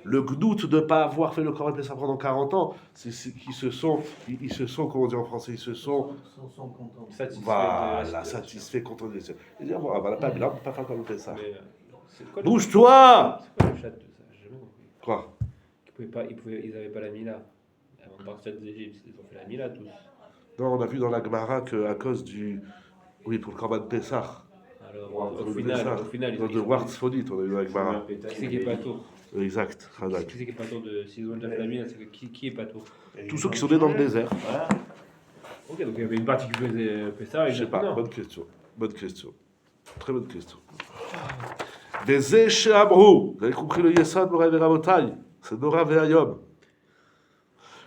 Le gdout de ne pas avoir fait le Corban Pessah pendant 40 ans, c'est qu'ils se sont, ils se sont, comment on dit en français, ils se sont, Sont contents. Satisfait de voilà, la situation. satisfaits, contents de ça. Ils disent, voilà, on n'a pas faire le Corban Pessah. Mais, c'est quoi Bouge-toi! c'est quoi le chat de ça? J'ai jamais compris. Quoi? Ils n'avaient pas la Mila. Avant de partir d'Égypte, ils ont fait la Mila tous. Non, on a vu dans la Gemara qu'à cause du, oui, pour le Corban Pessah, Alors, pour au le final, Pessah, ils de Wartzfonit, on a vu dans la Gemara. Qui c'est qui est pas tour? Exact, Qui Razak. c'est qui est pas tour de. S'ils ont déjà fait la Mila, c'est que qui est pas tour? Tous ceux qui sont nés dans le désert. Voilà. Ok, donc il y avait une partie qui faisait Pessah et Je sais une pas, autre non. bonne question. Bonne question. Très bonne question. Des écheabrou. Vous avez compris le Yesod, Moraï et Rabotai. C'est Nora Veayom.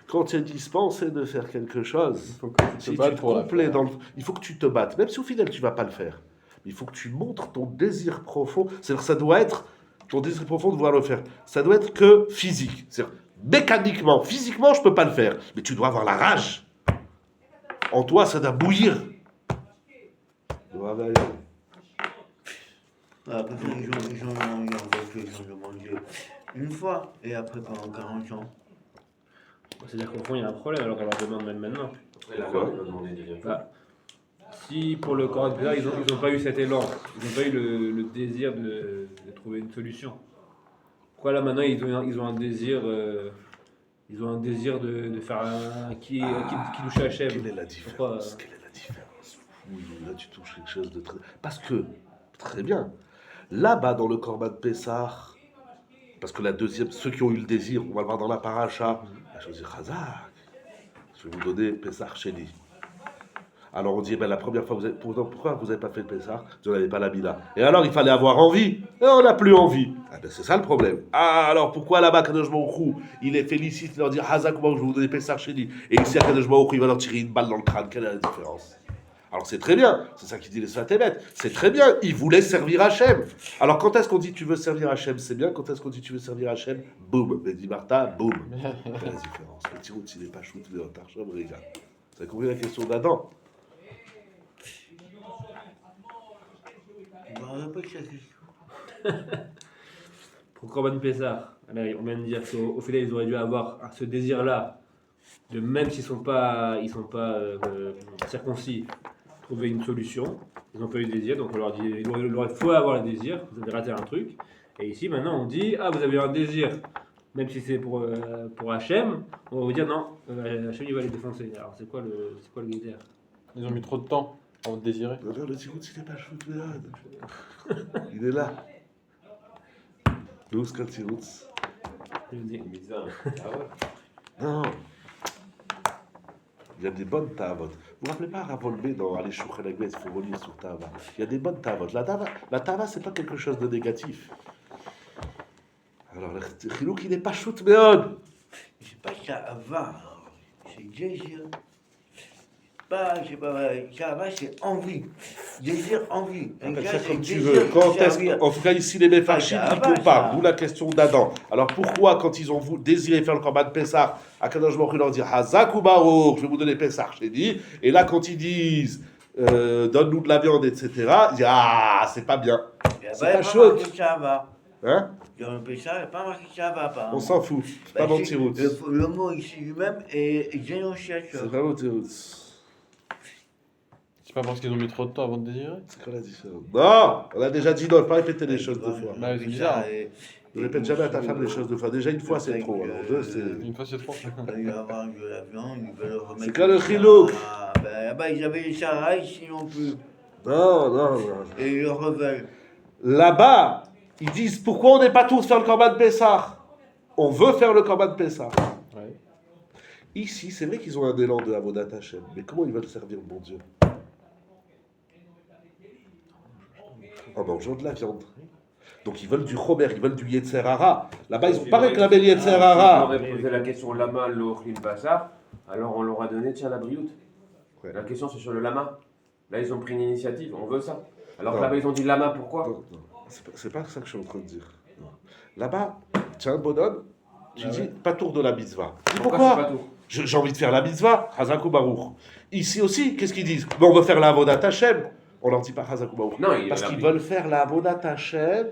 Quand tu es dispensé de faire quelque chose, Il faut que tu te si tu battes te pour la complais faire. dans il faut que tu te battes. Même si au final tu vas pas le faire. Mais il faut que tu montres ton désir profond. C'est-à-dire que ça doit être ton désir profond de vouloir le faire. Ça doit être que physique. C'est-à-dire mécaniquement, physiquement, je peux pas le faire. Mais tu dois avoir la rage. En toi, ça doit bouillir. Nora Veayom. Après ça, ils ont demandé une fois, et après pendant 40 ans. C'est-à-dire qu'au fond, il y a un problème alors qu'on leur demande même maintenant. Après, la loi, ils ont demandé une deuxième fois. Bah, si pour le Corban Pessah, ils n'ont pas eu cet élan, ils n'ont pas eu le désir de trouver une solution. Pourquoi là maintenant ils ont un désir, de faire un qui touche Hachem? Quelle est la Pourquoi, différence? Quelle est la différence? Oui, là tu touches quelque chose de très... Parce que, très bien, là-bas dans le Corban Pessah, parce que la deuxième, ceux qui ont eu le désir, on va le voir dans la paracha, la chose dit Chazak, je vais vous donner Pessah Sheni. Alors on dit, ben, la première fois, pourquoi vous n'avez pas fait le Pessah? Vous n'avez pas la Mila. Et alors il fallait avoir envie. Et on n'a plus envie. Ah ben, c'est ça le problème. Ah alors pourquoi là-bas, Kadosh Baruch Hu, il les félicite, il leur dit Hazak, moi je vais vous donner Pessah Sheni. Et ici à Kadosh Baruch Hu, il va leur tirer une balle dans le crâne. Quelle est la différence? Alors c'est très bien, c'est ça qui dit les Svatémet. C'est très bien, il voulait servir Hachem. Alors quand est-ce qu'on dit tu veux servir Hachem? C'est bien, quand est-ce qu'on dit tu veux servir Hachem? Boum, Bédi Martha, boum. Quelle est la différence? Le petit route, il n'est pas shoot, mais en tarcham, regarde. Vous avez compris la question d'Adam? On n'a pas que ça. pour Corban Pessah, alors, on vient de dire qu'au final ils auraient dû avoir ce désir-là, de même s'ils sont pas circoncis, trouver une solution. Ils n'ont pas eu de désir, donc on leur dit il faut avoir le désir, vous avez raté un truc. Et ici maintenant on dit vous avez un désir, même si c'est pour Hachem, on va vous dire non, Hachem il va les défoncer. Alors c'est quoi le désir? Ils ont mis trop de temps avant de désirer. Regarde, le petit route, il n'est pas shoot, regarde. Il est là. Nous, c'est quand il route. Je dis, Bizarre. Ah ouais. Non. Il y a des bonnes tavot. Vous vous rappelez pas Ravolbé dans Allez Chouchelagbe, il faut relire sur Tava. Il y a des bonnes tavot. La tava, c'est pas quelque chose de négatif. Alors, le chilouk, il n'est pas shoot, mais C'est pas Sha'ava, c'est désir. Pas, c'est pas, Sha'ava, c'est envie. Désir, envie. Appelle gars, ça c'est comme tu désir veux. pour Quand est-ce servir. en tout cas, ici, les Mefarchim, Ah, ça ils va, comparent. ça. D'où la question d'Adam. Alors, pourquoi, quand ils ont désiré faire le Corban Pessah, à Kadosh Baruch Hu leur dit Hazak ou Baruch, je vais vous donner Pessah, je t'ai dit. Et là, quand ils disent donne-nous de la viande, etc., ils disent c'est pas bien. Et C'est après, pas il y a chaud. marqué Sha'ava. Hein? Dans le Pessah, il n'y a pas marqué Sha'ava, apparemment. On s'en fout. C'est pas mon petit route. Le mot ici lui-même est génociateur. C'est pas mon petit route. C'est pas parce qu'ils ont mis trop de temps avant de désirer. C'est quoi la différence? Non! On a déjà dit non, pas répéter les choses deux fois. Bah, c'est bizarre. Ne répète jamais à ta femme les choses deux fois. Déjà une fois, c'est trop. Alors deux, c'est. Une fois c'est trop. Il va avoir de la viande, il va le remettre. C'est quoi le chilouk? Ah, ben, ils avaient les Sarah ici non plus. Non. Et ils le reveulent. Là-bas, ils disent pourquoi on n'est pas tous faire le Corban Pessah? On veut faire le Corban Pessah. Ouais. Ici, c'est vrai qu'ils ont un élan de Avodat Hashem, mais comment ils veulent servir mon Dieu? En mangeant de la viande. Donc ils veulent du Chomer, ils veulent du Yetzer Hara. Là-bas, ils n'ont pas réclamé le Yetzer Si on Hara. aurait posé la question lama, l'ochlim, basar, alors on leur a donné tiens la brioute. Ouais. La question c'est sur le lama. Là ils ont pris une initiative, on veut ça. Alors que Non. là-bas ils ont dit lama, pourquoi? Non. C'est pas ça que je suis en train de dire. Non. Là-bas, tu as un bonhomme, tu dis pas tour de la mitzvah. Dis c'est pourquoi? pas tout? J'ai envie de faire la mitzvah, Hazak ou Baruch. Ici aussi, qu'est-ce qu'ils disent? Mais on veut faire la Avodat Hashem. On leur dit pas Chazak ou Non, parce qu'ils veulent faire la Avodat Hashem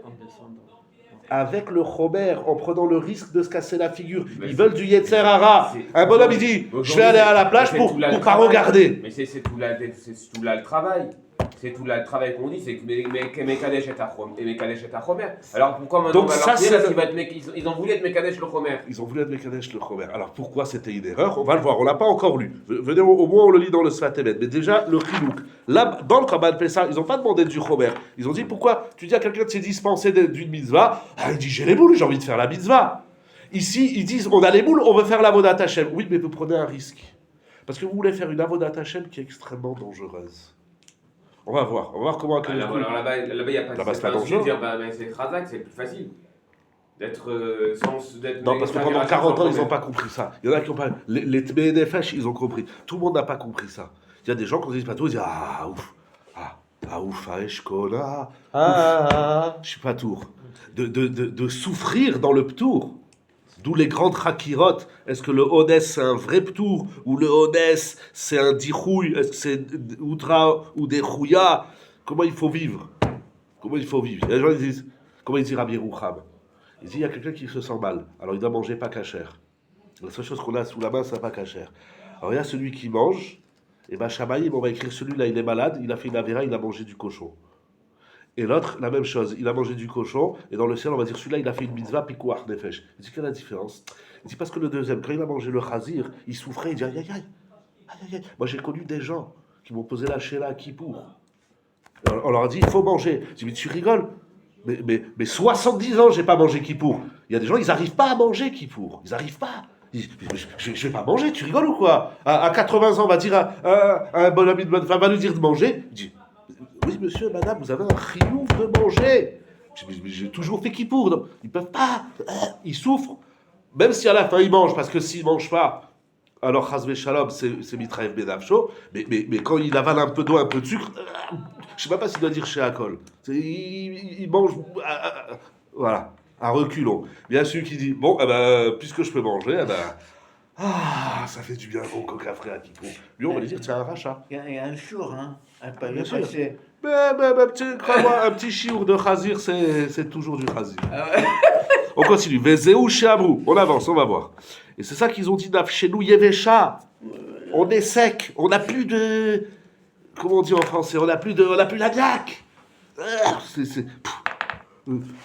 avec le Chomer, en prenant le risque de se casser la figure. Mais Ils veulent du Yetzer Hara. Un bonhomme, il dit, je vais aller à la plage pour pas regarder. Mais c'est tout là le travail. C'est tout là le travail qu'on dit, c'est que Mekadesh est à Chomer. Alors pourquoi maintenant Donc on va ça, leur dire c'est ils ont voulu être Mekadesh le Chomer. Ils ont voulu être Mekadesh le Chomer. Alors pourquoi c'était une erreur? On va le voir, on l'a pas encore lu. Venez, au moins on le lit dans le Sfat Emet. Mais déjà, le Chilouk. Là, dans le Korban Pessah, ils n'ont pas demandé du Chomer. Ils ont dit, pourquoi tu dis à quelqu'un de s'est dispensé d'une mitzvah? Ah, il dit, j'ai les boules, j'ai envie de faire la mitzvah. Ici, ils disent, on a les boules, on veut faire l'Avodat Hashem. Oui, mais vous prenez un risque. Parce que vous voulez faire une Avodat Hashem qui est extrêmement dangereuse. On va voir comment... Alors là-bas, il n'y a pas là-bas, de c'est pas souci de dangereux. dire, mais c'est Khazak, c'est plus facile. D'être Non, parce que pendant 40 ans, ils n'ont pas compris ça. Il y en a qui n'ont pas... Les Tmei Nefesh, ils ont compris. Tout le monde n'a pas compris ça. Il y a des gens qui disent pas tout, ils disent, ah, ouf, Eshkona, je suis pas tour. De souffrir dans le ptour. D'où les grandes chakirot. Est-ce que le Honès c'est un vrai ptour ou le Honès c'est un dichouï? Est-ce que c'est outra ou des chouya? Comment il faut vivre? Il y a des gens qui disent, comment il dit Rabbi Roucham? Il dit, il y a quelqu'un qui se sent mal, alors il doit manger pas cachère. La seule chose qu'on a sous la main, c'est pas cachère. Alors il y a celui qui mange, et ben Shamaïm, on va écrire celui-là, il est malade, il a fait une avéra, il a mangé du cochon. Et l'autre, la même chose, il a mangé du cochon, et dans le ciel, on va dire celui-là, il a fait une mitzvah, pikuach nefesh. Il dit, quelle est la différence? Il dit, parce que le deuxième, quand il a mangé le chazir, il souffrait, il dit, aïe, aïe, aïe, aïe, aïe. Moi, j'ai connu des gens qui m'ont posé la chéla à Kippour. On leur a dit, il faut manger. Je dis, mais tu rigoles? Mais 70 ans, j'ai pas mangé Kippour. Il y a des gens, ils n'arrivent pas à manger Kippour. Ils n'arrivent pas. Ils disent, je vais pas manger, tu rigoles ou quoi? À 80 ans, on va dire à un bon ami de bonne femme, va nous dire de manger. Je dis, oui, monsieur, madame, vous avez un triomphe de manger. J'ai toujours fait Kippour. Donc, ils peuvent pas. Ils souffrent. Même si à la fin, ils mangent, parce que s'ils ne mangent pas, alors Chazve Shalom, c'est Mitraev Benavsho. Mais quand il avale un peu d'eau, un peu de sucre, je ne sais même pas s'il doit dire chez Akol. Il mange. Voilà, à reculons. Bien sûr qui dit, bon, puisque je peux manger, ça fait du bien gros coca frais à Kippour. Lui, on va lui dire, tiens, un rachat. Il y a un jour, hein. Bien sûr. Crois-moi, un petit chiour de Khazir, c'est toujours du Khazir. On continue. Vezeu Shabrou. On avance, on va voir. Et c'est ça qu'ils ont dit chez nous, Yevesha. On est sec. On n'a plus de. Comment on dit en français? On n'a plus la niaque.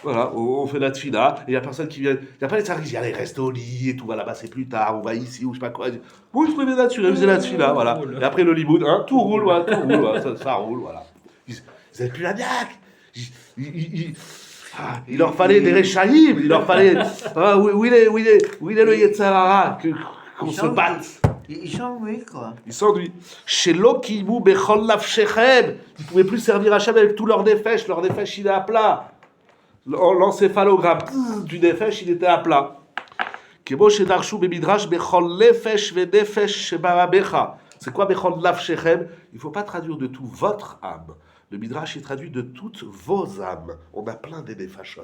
Voilà, on fait la tfila, et il n'y a personne qui vient. Il n'y a pas les tsaris, allez, reste au lit et tout, voilà, c'est plus tard, on va ici, ou je sais pas quoi. Bon, je trouvais naturel, vous êtes la tfila, voilà. Et après le limoud, hein, tout roule, voilà, ça roule, voilà. Ils n'avaient plus la niaque. Il leur fallait des réchaïm, il leur fallait. Où il est le Yetzer Hara, qu'on se batte. Ils s'ennuient, quoi. Ils s'ennuient. Chez l'Okimou Bechol Lavshechem, ils ne pouvaient plus servir Hachem avec tout leur nefesh il est à plat. L'encéphalogramme du nefesh, il était à plat. Kemo shedarshu bemidrash Bechol Nefesh Venefesh Shebarabecha. C'est quoi Bechol Lavshechem? Il ne faut pas traduire de tout votre âme. Le Midrash est traduit de toutes vos âmes. On a plein des nefashot.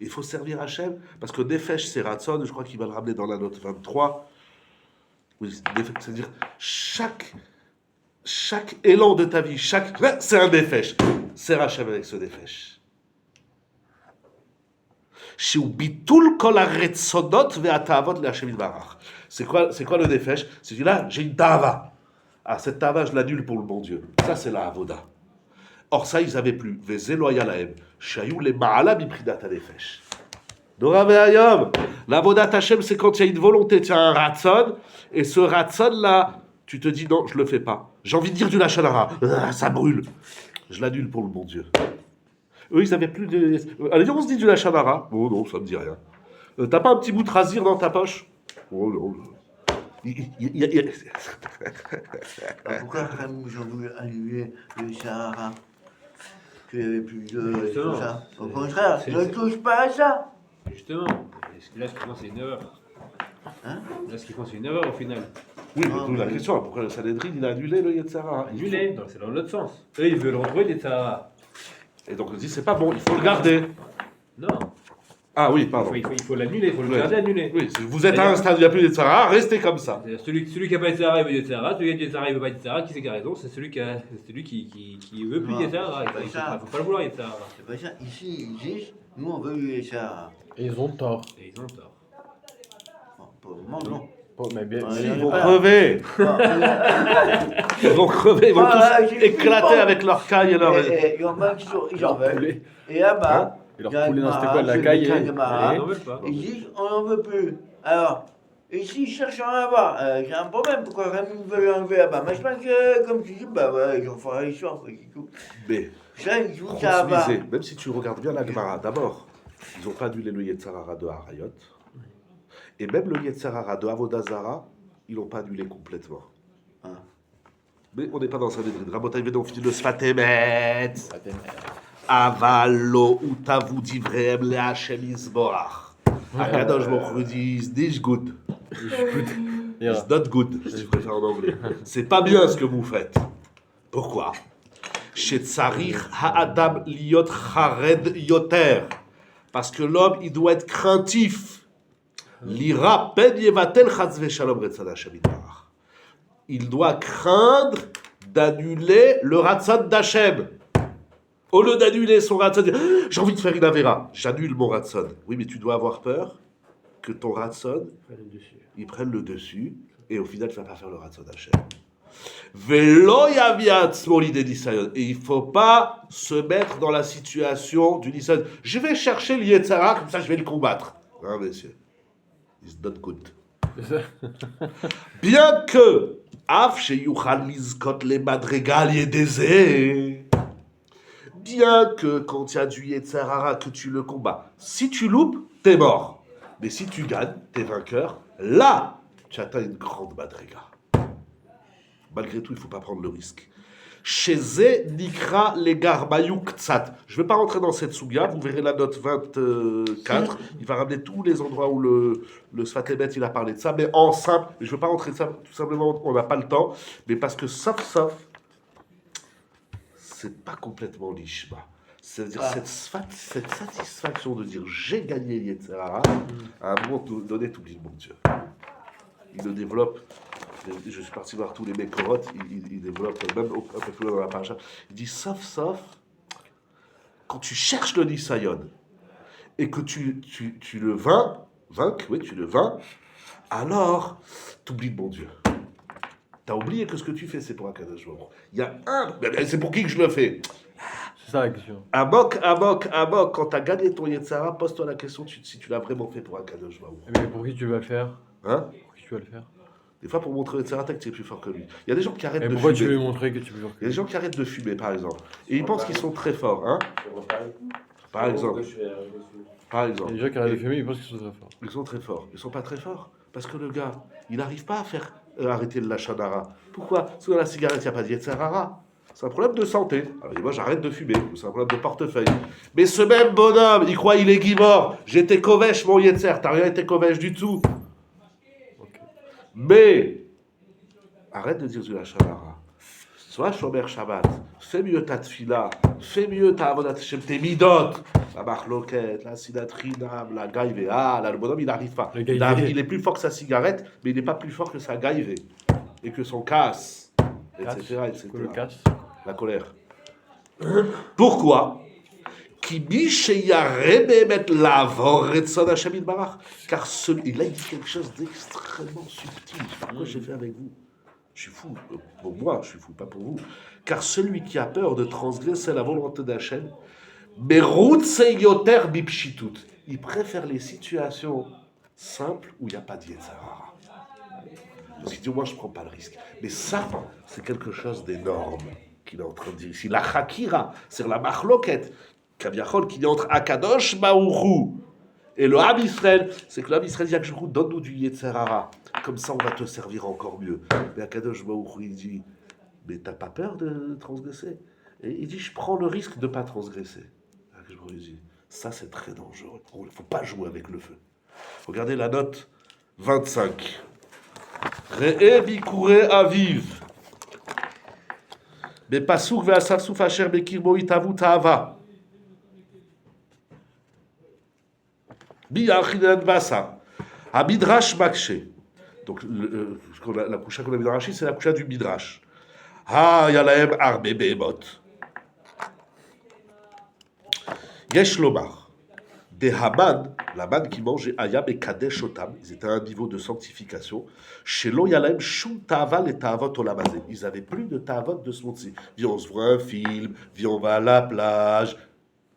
Il faut servir Hachem parce que nefesh c'est Ratzon, je crois qu'il va le ramener dans la note 23. Oui, c'est-à-dire chaque élan de ta vie, c'est un nefesh. Sers Hachem avec ce nefesh. C'est quoi le nefesh? C'est là, j'ai une tava. Ah, cette tava, je l'annule pour le bon Dieu. Ça, c'est la avoda. Or, ça, ils n'avaient plus. Vezeloyalaem. Shayou le ma'ala bipridat nefesh. Dora ve'ayom. L'avodat Hashem, c'est quand il y a une volonté, tu as un ratson, et ce ratson-là, tu te dis non, je le fais pas. J'ai envie de dire du lachon hara. Ça brûle. Je l'annule pour le bon Dieu. Eux, ils n'avaient plus de. Allez, on se dit du lachon hara. Oh non, ça me dit rien. T'as pas un petit bout de rasir dans ta poche? Oh non. Pourquoi ils ont voulu annuler le Sahara? Qu'il n'y avait plus de. Tout ça. Au contraire, ne touche pas à ça. Justement, là, ce qui compte, c'est une erreur. Hein? Là, ce qui compte, c'est une erreur au final. Oui, mais d'où la question, pourquoi le Sanhedrin, il a annulé le Yetzer Hara? Annulé, donc c'est dans l'autre sens. Eux, ils veulent retrouver des Sahara. Et donc, on dit, c'est pas bon, il faut le garder. Non. Ah oui, Il pardon. faut l'annuler, il faut le Ouais. garder annulé. Oui, vous êtes à un stade où il n'y a plus de Yetzirara, restez comme ça. C'est-à-dire celui qui n'a pas été Sarah, il veut Yetzirah. Celui qui a été Yetzirah, il veut pas Yetzirah. Qui c'est qui a raison? C'est celui qui veut plus Non, Yetzirah. c'est pas Il ça. faut pas le vouloir Yetzirah. C'est pas ça. Ici, ils disent, nous, on veut lui ça. Et ils ont tort. Et ils ont tort. Bon, pour le moment, non. Bon, mais bien, Ouais, si, il Ils y vont Voilà. crever. Bon, Ils vont crever, ils vont Ah, tous j'ai vu éclater pas. avec leur caille et leur... il y en a qui sont, ils en veulent. poulet. Et là-bas, Et leur il y a poulet, une non, c'était mara, quoi, de la c'est caille le et- de mara. Ils n'en veulent pas. Ils disent, on n'en veut plus. Alors, ici, ils cherchent à en avoir. J'ai un problème, pourquoi Rémi veut l'enlever là-bas? Mais je pense que, comme tu dis, bah ouais, ils en feront l'histoire, quoi, du coup. Mais Ça, ils jouent ça là-bas. transmisé, même si tu regardes bien la Gemara, d'abord, ils n'ont pas annulé le Yetzirara de Harayot. Et même le Yetzirara de Avodazara, ils l'ont pas annulé complètement. Ah. Mais on n'est pas dans un débris. Rabotai Vedon finit le Sfatemet. Avalo utavu divrem le Hashem Yisborach. Akadosh Baruch Hu dit, it's this good. It's not good, si tu préfères en anglais. C'est pas bien ce que vous faites. Pourquoi? Shetzarich ha'adam liot chared yoter. Parce que l'homme, il doit être craintif. L'ira pen yevatel chaz v'shalom retzon Hashem yitbarach. Il doit craindre d'annuler le ratzon d'Hachem. Au lieu d'annuler son ratzon, dire, j'ai envie de faire une avéra, j'annule mon ratzon. Oui, mais tu dois avoir peur que ton ratzon, il prenne le dessus, et au final, tu ne vas pas faire le ratzon d'Hachem. Velo yaviat smoli de nisayon. Et il ne faut pas se mettre dans la situation du nisayon. Je vais chercher le Yetzirah, comme ça je vais le combattre. Non, messieurs. It's not good. Bien que, af sheyuchal lizkot le madregal yedeze, bien que quand il y a du Yetzirah, que tu le combats, si tu loupes, t'es mort. Mais si tu gagnes, t'es vainqueur, là, tu atteins une grande madriga. Malgré tout, il ne faut pas prendre le risque. Chez Nikra Legar Bayuk Tzat. Je ne vais pas rentrer dans cette souga, vous verrez la note 24. Il va ramener tous les endroits où le Sfatemet il a parlé de ça, mais en simple. Je ne veux pas rentrer de ça, tout simplement, on n'a pas le temps. Mais parce que sauf, c'est pas complètement l'ishma. C'est-à-dire cette satisfaction de dire j'ai gagné Yetzirah, à un moment donné, tu oublies mon Dieu. Il le développe. Je suis parti voir tous les Mekorot, il développe même un peu plus loin dans la page. Il dit sauf, quand tu cherches le Nisayon et que tu le tu le vains, alors tu oublies de mon Dieu. Tu as oublié que ce que tu fais, c'est pour Akadosh Baruch Hu. Il y a c'est pour qui que je le fais? C'est ça la question. Amok, quand tu as gagné ton Yetzirah, pose-toi la question si tu l'as vraiment fait pour Akadosh Baruch Hu. Mais pour qui tu vas le faire? Hein? Pour qui tu vas le faire? Des fois, pour montrer au Yetzirah que tu es plus fort que lui. Il y a des gens qui arrêtent Et de pourquoi fumer. tu veux lui montrer que tu peux faire? Il y a des gens qui arrêtent de fumer, par exemple. Et ils pensent qu'ils sont très forts, hein? Par exemple. Par Il y exemple. a des gens qui arrêtent de fumer, ils pensent qu'ils sont très forts. Ils sont très forts. Ils sont pas très forts. Parce que le gars, il n'arrive pas à faire arrêter le lachanara. Pourquoi? Parce que dans la cigarette, il n'y a pas de Yetzirah. C'est un problème de santé. Alors, moi, j'arrête de fumer. C'est un problème de portefeuille. Mais ce même bonhomme, il croit il est guimard. J'étais Kovesh, mon Yetzer. T'as rien été Kovesh du tout. Mais, arrête de dire du lachanara. Sois Shomer Shabbat. Fais mieux ta tfila. Fais mieux ta avodat Hashem, tes midot. La marloquette, la sinatrinam, la gaïvéa. Là, le bonhomme, il n'arrive pas. Il est plus fort que sa cigarette, mais il n'est pas plus fort que sa gaïvé. Et que son casse. Etc. etc. Que le casse. La colère. Pourquoi? Car celui, là il dit quelque chose d'extrêmement subtil. Pourquoi j'ai fait avec vous? Je suis fou. Pour moi, je suis fou, pas pour vous. Car celui qui a peur de transgresser la volonté d'Hachem, il préfère les situations simples où il n'y a pas de Yetzirah. Il dit, moi je ne prends pas le risque. Mais ça, c'est quelque chose d'énorme qu'il est en train de dire ici. La Chakira, c'est la Machloket, Kaviachol, qui est entre Akadosh Baruch et le Ham Israël. C'est que le Ham Israël dit à Akadosh, donne-nous du Yetzirah. Comme ça, on va te servir encore mieux. Mais Akadosh Baruch il dit, mais t'as pas peur de transgresser? Et il dit, je prends le risque de ne pas transgresser. Akadosh Baruch dit, ça c'est très dangereux. Il ne faut pas jouer avec le feu. Regardez la note 25. Re'e bikure aviv. Bepasuk ve'asafsuf asher bekirbo itavu ta'ava. Bi'achinan basa. À Midrash Makshe. Donc, la coucha qu'on a vu dans Rachid, c'est la coucha du Midrash. Ah, yalaem arbe behemot. Yesh lomar. Des Haman, la manne qui mangeait Ayam et Kadesh Otam, ils étaient à un niveau de sanctification. Chez l'on, yalaem shum ta'aval et ta'avot olamazé. Ils n'avaient plus de ta'avot de ce monde-ci. Viens, on se voit un film, viens, on va à la plage.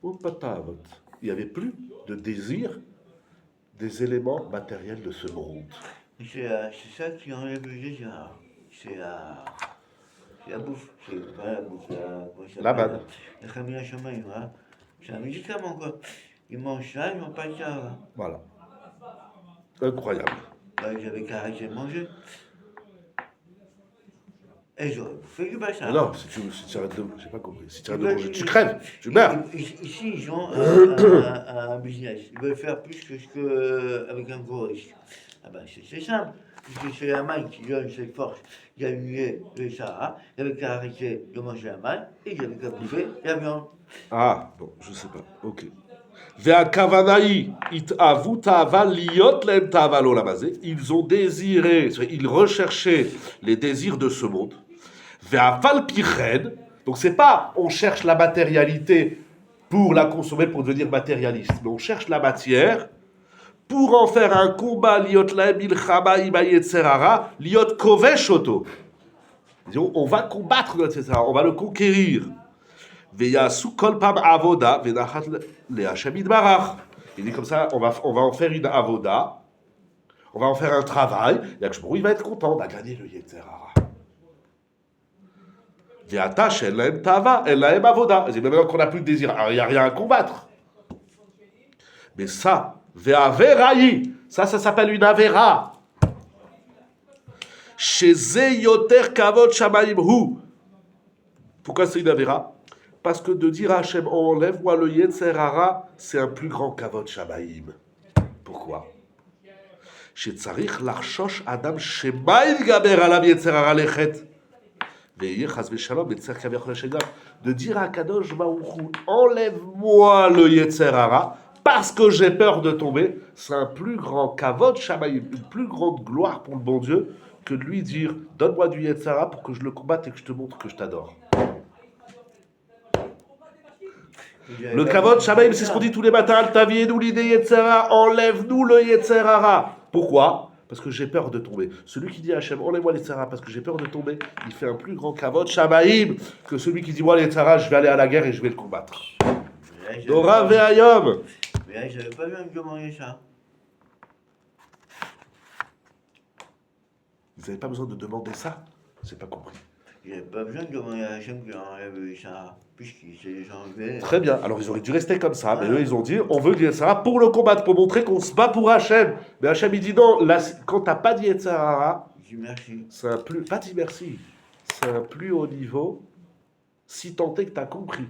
Oh, pas de ta'avot. Il n'y avait plus de désir des éléments matériels de ce monde. C'est ça qui enlève le désir. C'est la bouffe. C'est pas la bouffe. La manne. La Khamila Shamayim, hein. C'est un médicament, quoi. Ils mangent ça, ils n'ont pas ça. Hein. Voilà. Incroyable. Bah, j'avais qu'à arrêter de manger. Et j'aurais fait du bassin. Non, si tu arrêtes de... J'ai pas compris. Si tu arrêtes de manger, tu crèves, tu meurs. Ici, ils ont un business. Ils veulent faire plus que ce qu'avec un gros risque. Ah ben, c'est simple. Puisque c'est la manne qui donne cette force d'annuler le Sahara. Il avait qu'à arrêter de manger la manne et il avait qu'à bouffer la viande. Ah, bon, je sais pas. Ok. Ve'akavanaï it'avu ta'ava liot lem ta'ava l'olamazé. Ils ont désiré, ils recherchaient les désirs de ce monde. Ve'afal pichen. Donc c'est pas on cherche la matérialité pour la consommer, pour devenir matérialiste, mais on cherche la matière pour en faire un combat liot lem ilchama ima yetzerara liot koveshoto. On va combattre notre yetzerara, on va le conquérir. Veyasu kol pam avoda venachat le Hashem idbarach. Il dit comme ça, on va en faire une avoda, on va en faire un travail, et Akshbro, il va être content, on va gagner le Yetzer Hara. Veatash el laem tava, el laem avoda. C'est maintenant qu'on n'a plus de désir, alors il n'y a rien à combattre. Mais ça, ve'averayi, ça s'appelle une avera. Sheze yoter kavod shamayim hu. Pourquoi c'est une avera? Parce que de dire à Hachem, enlève-moi le Yetzer Hara, c'est un plus grand kavod shamayim. Pourquoi? Chez Tzarich l'archosh Adam shemaïl gaber alav Yetzer Hara lechet. Ve'yeh chas v'shalom Yetzer kaviachol Hashem. De dire à Kadosh Baruch Hu, enlève-moi le Yetzer Hara, parce que j'ai peur de tomber, c'est un plus grand kavod shamayim, une plus grande gloire pour le bon Dieu, que de lui dire, donne-moi du Yetzer Hara pour que je le combatte et que je te montre que je t'adore. Le kavod shamayim, c'est ce qu'on dit tous les matins. Al-Tavienu l'idée Yetzer Hara, enlève-nous le Yetzer Hara. Pourquoi? Parce que j'ai peur de tomber. Celui qui dit à Hachem, enlève-moi le Yetzer Hara parce que j'ai peur de tomber, il fait un plus grand kavod shamayim que celui qui dit, moi le Yetzer Hara, je vais aller à la guerre et je vais le combattre. Dora ve'ayom. Mais j'avais pas besoin de demander ça. Vous n'avez pas besoin de demander ça? J'ai pas compris. J'avais pas besoin de demander à Hachem qu'il enlève le Sahara, puisqu'il s'est déjà enlevé. Très bien. Alors ils auraient dû rester comme ça, mais eux ils ont dit on veut le Yetzer Hara pour le combattre, pour montrer qu'on se bat pour Hachem. Mais Hachem il dit non, là, quand t'as pas de Yetzer Hara, Je dis merci. c'est un plus, pas dit merci, c'est un plus haut niveau, si tant est que t'as compris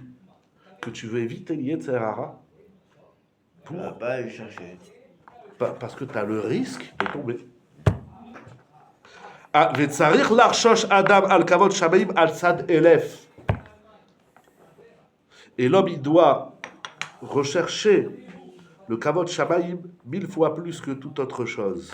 que tu veux éviter le Yetzer Hara, On va pas aller chercher. parce que t'as le risque de tomber. Ah, Vetzarich l'archosh Adam al kavod shamayim al sad elef. Et l'homme, il doit rechercher le kavod shamayim 1000 fois plus que toute autre chose.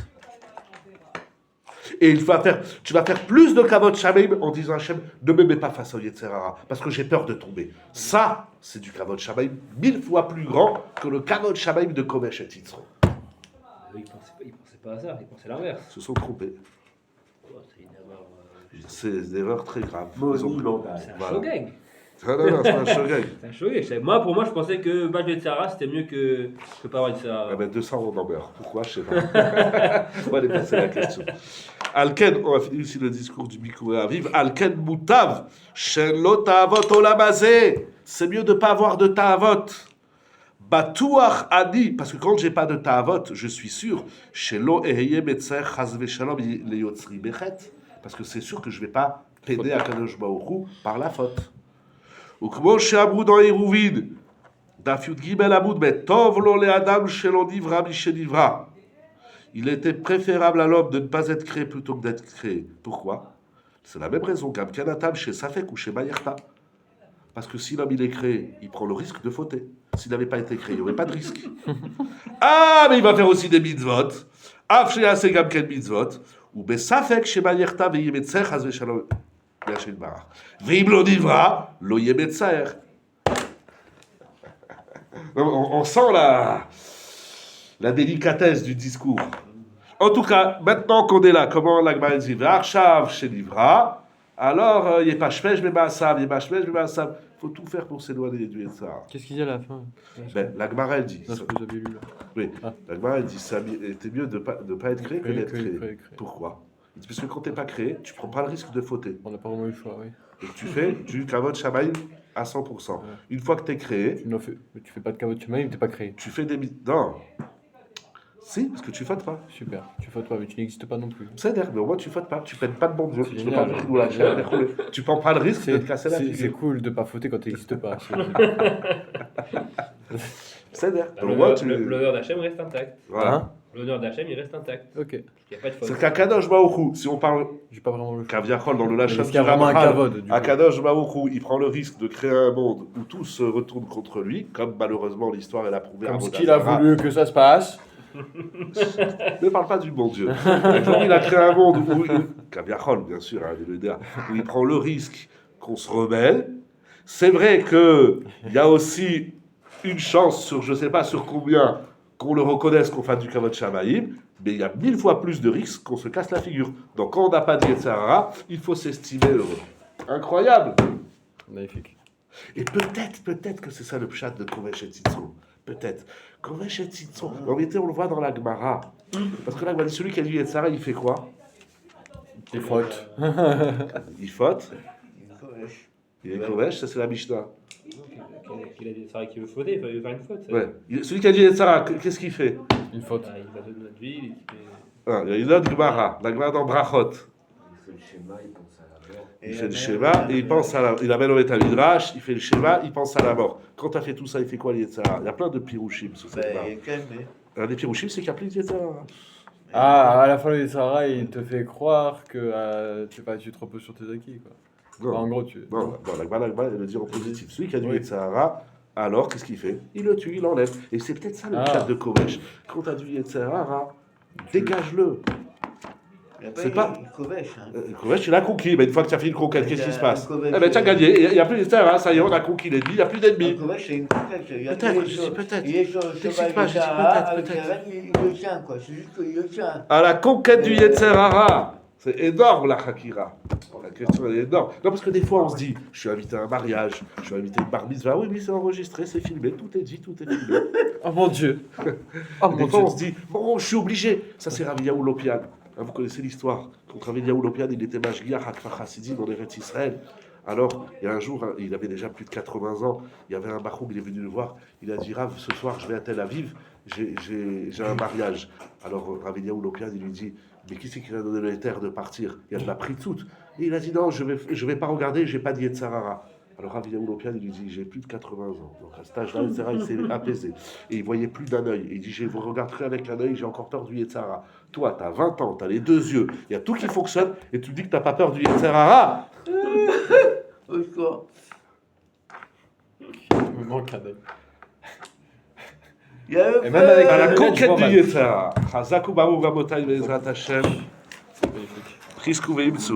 Et tu vas faire plus de kavod shamayim en disant à Hachem, ne me mets pas face au Yetzer Hara, parce que j'ai peur de tomber. Ça, c'est du kavod shamayim 1000 fois plus grand que le kavod shamayim de Komesh et Yitzro. Ils pensaient pas à ça, ils pensaient l'inverse. Ils se sont trompés. Oh, c'est une erreur. C'est des erreurs très graves. Maudit Ils ont- mental. C'est un Voilà. shogeg. Ah non, c'est un shogeg. C'est un shogeg. Moi, pour moi, je pensais que battre le Yetzer Hara, c'était mieux que pas avoir le Yetzer Hara. Ah ben 200 on en meurt. Pourquoi? Je sais pas. On va aller passer la question. Alken, on va finir ici le discours du Bikué Aviv. Alken Moutav, Shen lo ta'avot olamazé. C'est mieux de ne pas avoir de ta'avot. Batouach Adi, parce que quand j'ai pas de ta'avot, je suis sûr, Shelo eheye metzer chas v'shalom le yotzri bechet. Parce que c'est sûr que je vais pas péder à Kadosh Baruch Hu par la faute. Ou כמו שאמרו dans Hérouvine, דף י"ג עמוד ב', טוב לו לאדם שלא נברא משנברא. Il était préférable à l'homme de ne pas être créé plutôt que d'être créé. Pourquoi? C'est la même raison qu'un Kanatam chez Safek ou chez Mayerta. Parce que si l'homme il est créé, il prend le risque de fauter. s'il n'avait pas été créé. Il n'y aurait pas de risque. Ah, mais il va faire aussi des mitzvot. Af sheyaseh gam ken mitzvot. Ou besafek shema yerta veyemetzer chas v'shalom yashel barach. Ve'im lo nivra, lo yemetzer. On sent la délicatesse du discours. En tout cas, maintenant qu'on est là, comment l'Agma dit V'arshav shenivra, alors il n'y a pas shmesh b'ma'asav, il faut tout faire pour s'éloigner du Yetzirah. Qu'est-ce qu'il dit à la fin? Ben, l'Agmara elle dit. Non, ce que vous avez lu là. Oui, Ah. l'Agmara elle dit ça était mieux de pas être créé que d'être créé. Créé. Pourquoi? Il dit, parce que quand tu n'es pas créé, tu ne prends pas le risque de fauter. On n'a pas vraiment eu le choix, oui. Donc tu fais du kavod shamayim à 100%. Une fois que tu es créé, Tu fais pas de kavod shemaim, t'es pas créé. tu fais des... Non. Si, parce que tu fautes pas. Super. Tu fautes pas, mais tu n'existes pas non plus. C'est d'ailleurs, mais au moins tu fautes pas. Tu pètes pas de bon Dieu. C'est Tu peux génial. pas te la chair, tu prends pas le risque de te casser la C'est figure. cool de pas fauter quand t'existes pas. C'est d'ailleurs. Au moins tu... L'honneur d'Hachem reste intact. Voilà. Hein? L'honneur d'Hachem, il reste intact. Ok. Il n'y a pas de faute. C'est qu'Akadosh Baruch Hu, si on parle J'ai pas vraiment le choix. Kaviachol dans le Mais Lachon est-ce qu'il y a vraiment un kavod du coup? Akadosh Baruch Hu, il prend le risque de créer un monde où tout se retourne contre lui, comme malheureusement l'histoire elle a prouvé à Comme ce Avodah qu'il a Zarah. voulu que ça se passe. Ne parle pas du bon Dieu. Exemple, il a créé un monde où, Kaviachol, bien sûr, hein, où il prend le risque qu'on se rebelle. C'est vrai qu'il y a aussi une chance sur, je ne sais pas sur combien, qu'on le reconnaisse qu'on fasse du Kavod Shamayim, mais il y a 1000 fois plus de risques qu'on se casse la figure. Donc quand on n'a pas de Yetzirah, il faut s'estimer heureux. Incroyable. Magnifique. Et peut-être que c'est ça le pshat de Kovesh et Tzitzo. Peut-être. Kovesh et Tzitzo. En vérité, on le voit dans la Gemara. Parce que là, on dit, celui qui a du Yetzirah, il fait quoi? Il faute. Il faute. Kovesh. Il est Kovesh, ça c'est la Mishnah. Il a dit ça qui veut fauter, il veut faire une faute. Ouais. Celui qui a du Yetzirah, qu'est-ce qu'il fait? Une faute. Ah, il va donner notre vie. Il y a une autre Gemara, la Gemara dans Brachot. Il fait le schéma, il pense à la mort. Il fait le schéma et il pense à la mort. Il amène au Beth Midrash, il fait le schéma, il pense à la mort. Quand tu as fait tout ça, il fait quoi le Yetzirah? Il y a plein de pirouchim sur cette Gemara. Un des pirouchim, c'est qu'il y a plus de Yetzirah. Ah, à la fin, le Sarah, il te fait croire que tu te reposes sur tes acquis, quoi. Non. Enfin, en gros, tu. Non, la Gemara, elle le dit en positif. Celui qui a du Oui. Yetzirah, alors qu'est-ce qu'il fait? Il le tue, il l'enlève. Et c'est peut-être ça le Ah. chat de Kovesh. Quand tu as du Yetzirah, dégage-le. C'est pas- Kovesh. Hein. Kovesh, tu l'as conquis. Mais une fois que tu as fait une conquête, qu'est-ce qui se passe? Kovesh, Eh ben, tu as gagné. Il n'y a plus de Yetzirah, ça y est, on a conquis l'ennemi, il n'y a plus d'ennemis. Kovesh, c'est une conquête. Peut-être, je dis peut-être. Il est sur le T'excites cheval pas, de je dis Sarah, peut-être, avec peut-être. la reine, il le tient, quoi. C'est juste qu'il le tient. À la conquête du Yetzirah. C'est énorme la Hakira. La question elle est énorme. Non, parce que des fois on se dit, je suis invité à un mariage, je suis invité à une bar mitzvah. Oui, mais c'est enregistré, c'est filmé, tout est dit, tout est filmé. Oh mon dieu. Oh Et mon des fois dieu. on se dit, bon, je suis obligé. Ça c'est Rav Yahu Lopian. Hein, vous connaissez l'histoire. Quand Rav Yahu Lopian, il était Mashgiach à Kfar Hasidim dans Eretz Israël. Alors, il y a un jour, hein, il avait déjà plus de 80 ans, il y avait un bachoum, il est venu le voir, il a dit, Rav, ce soir je vais à Tel Aviv, j'ai un mariage. Alors, Rav Yahu Lopian, il lui dit, mais qui c'est qui va donner le terre de partir? Il y a de la pritzout. Et il a dit, non, je vais pas regarder, j'ai pas dit Yetzirah. Alors Rav Yahu Lopian, il lui dit, j'ai plus de 80 ans. Donc à cet âge-là, Yetzirah, il s'est apaisé. Et il voyait plus d'un œil. Et il dit, je vous regarderai avec un œil, j'ai encore peur du Yetzirah. Toi, tu as 20 ans, tu as les deux yeux, il y a tout qui fonctionne, et tu me dis que tu n'as pas peur du Yetzirah. Au secours. Il me manque un œil. Il y a le Et même avec À la lunettes, je conquête vois du mal. Yetzirah. Chazaku Baruch Rabotai Bezrat Hashem. Magnifique. Chizku ve'imtzu.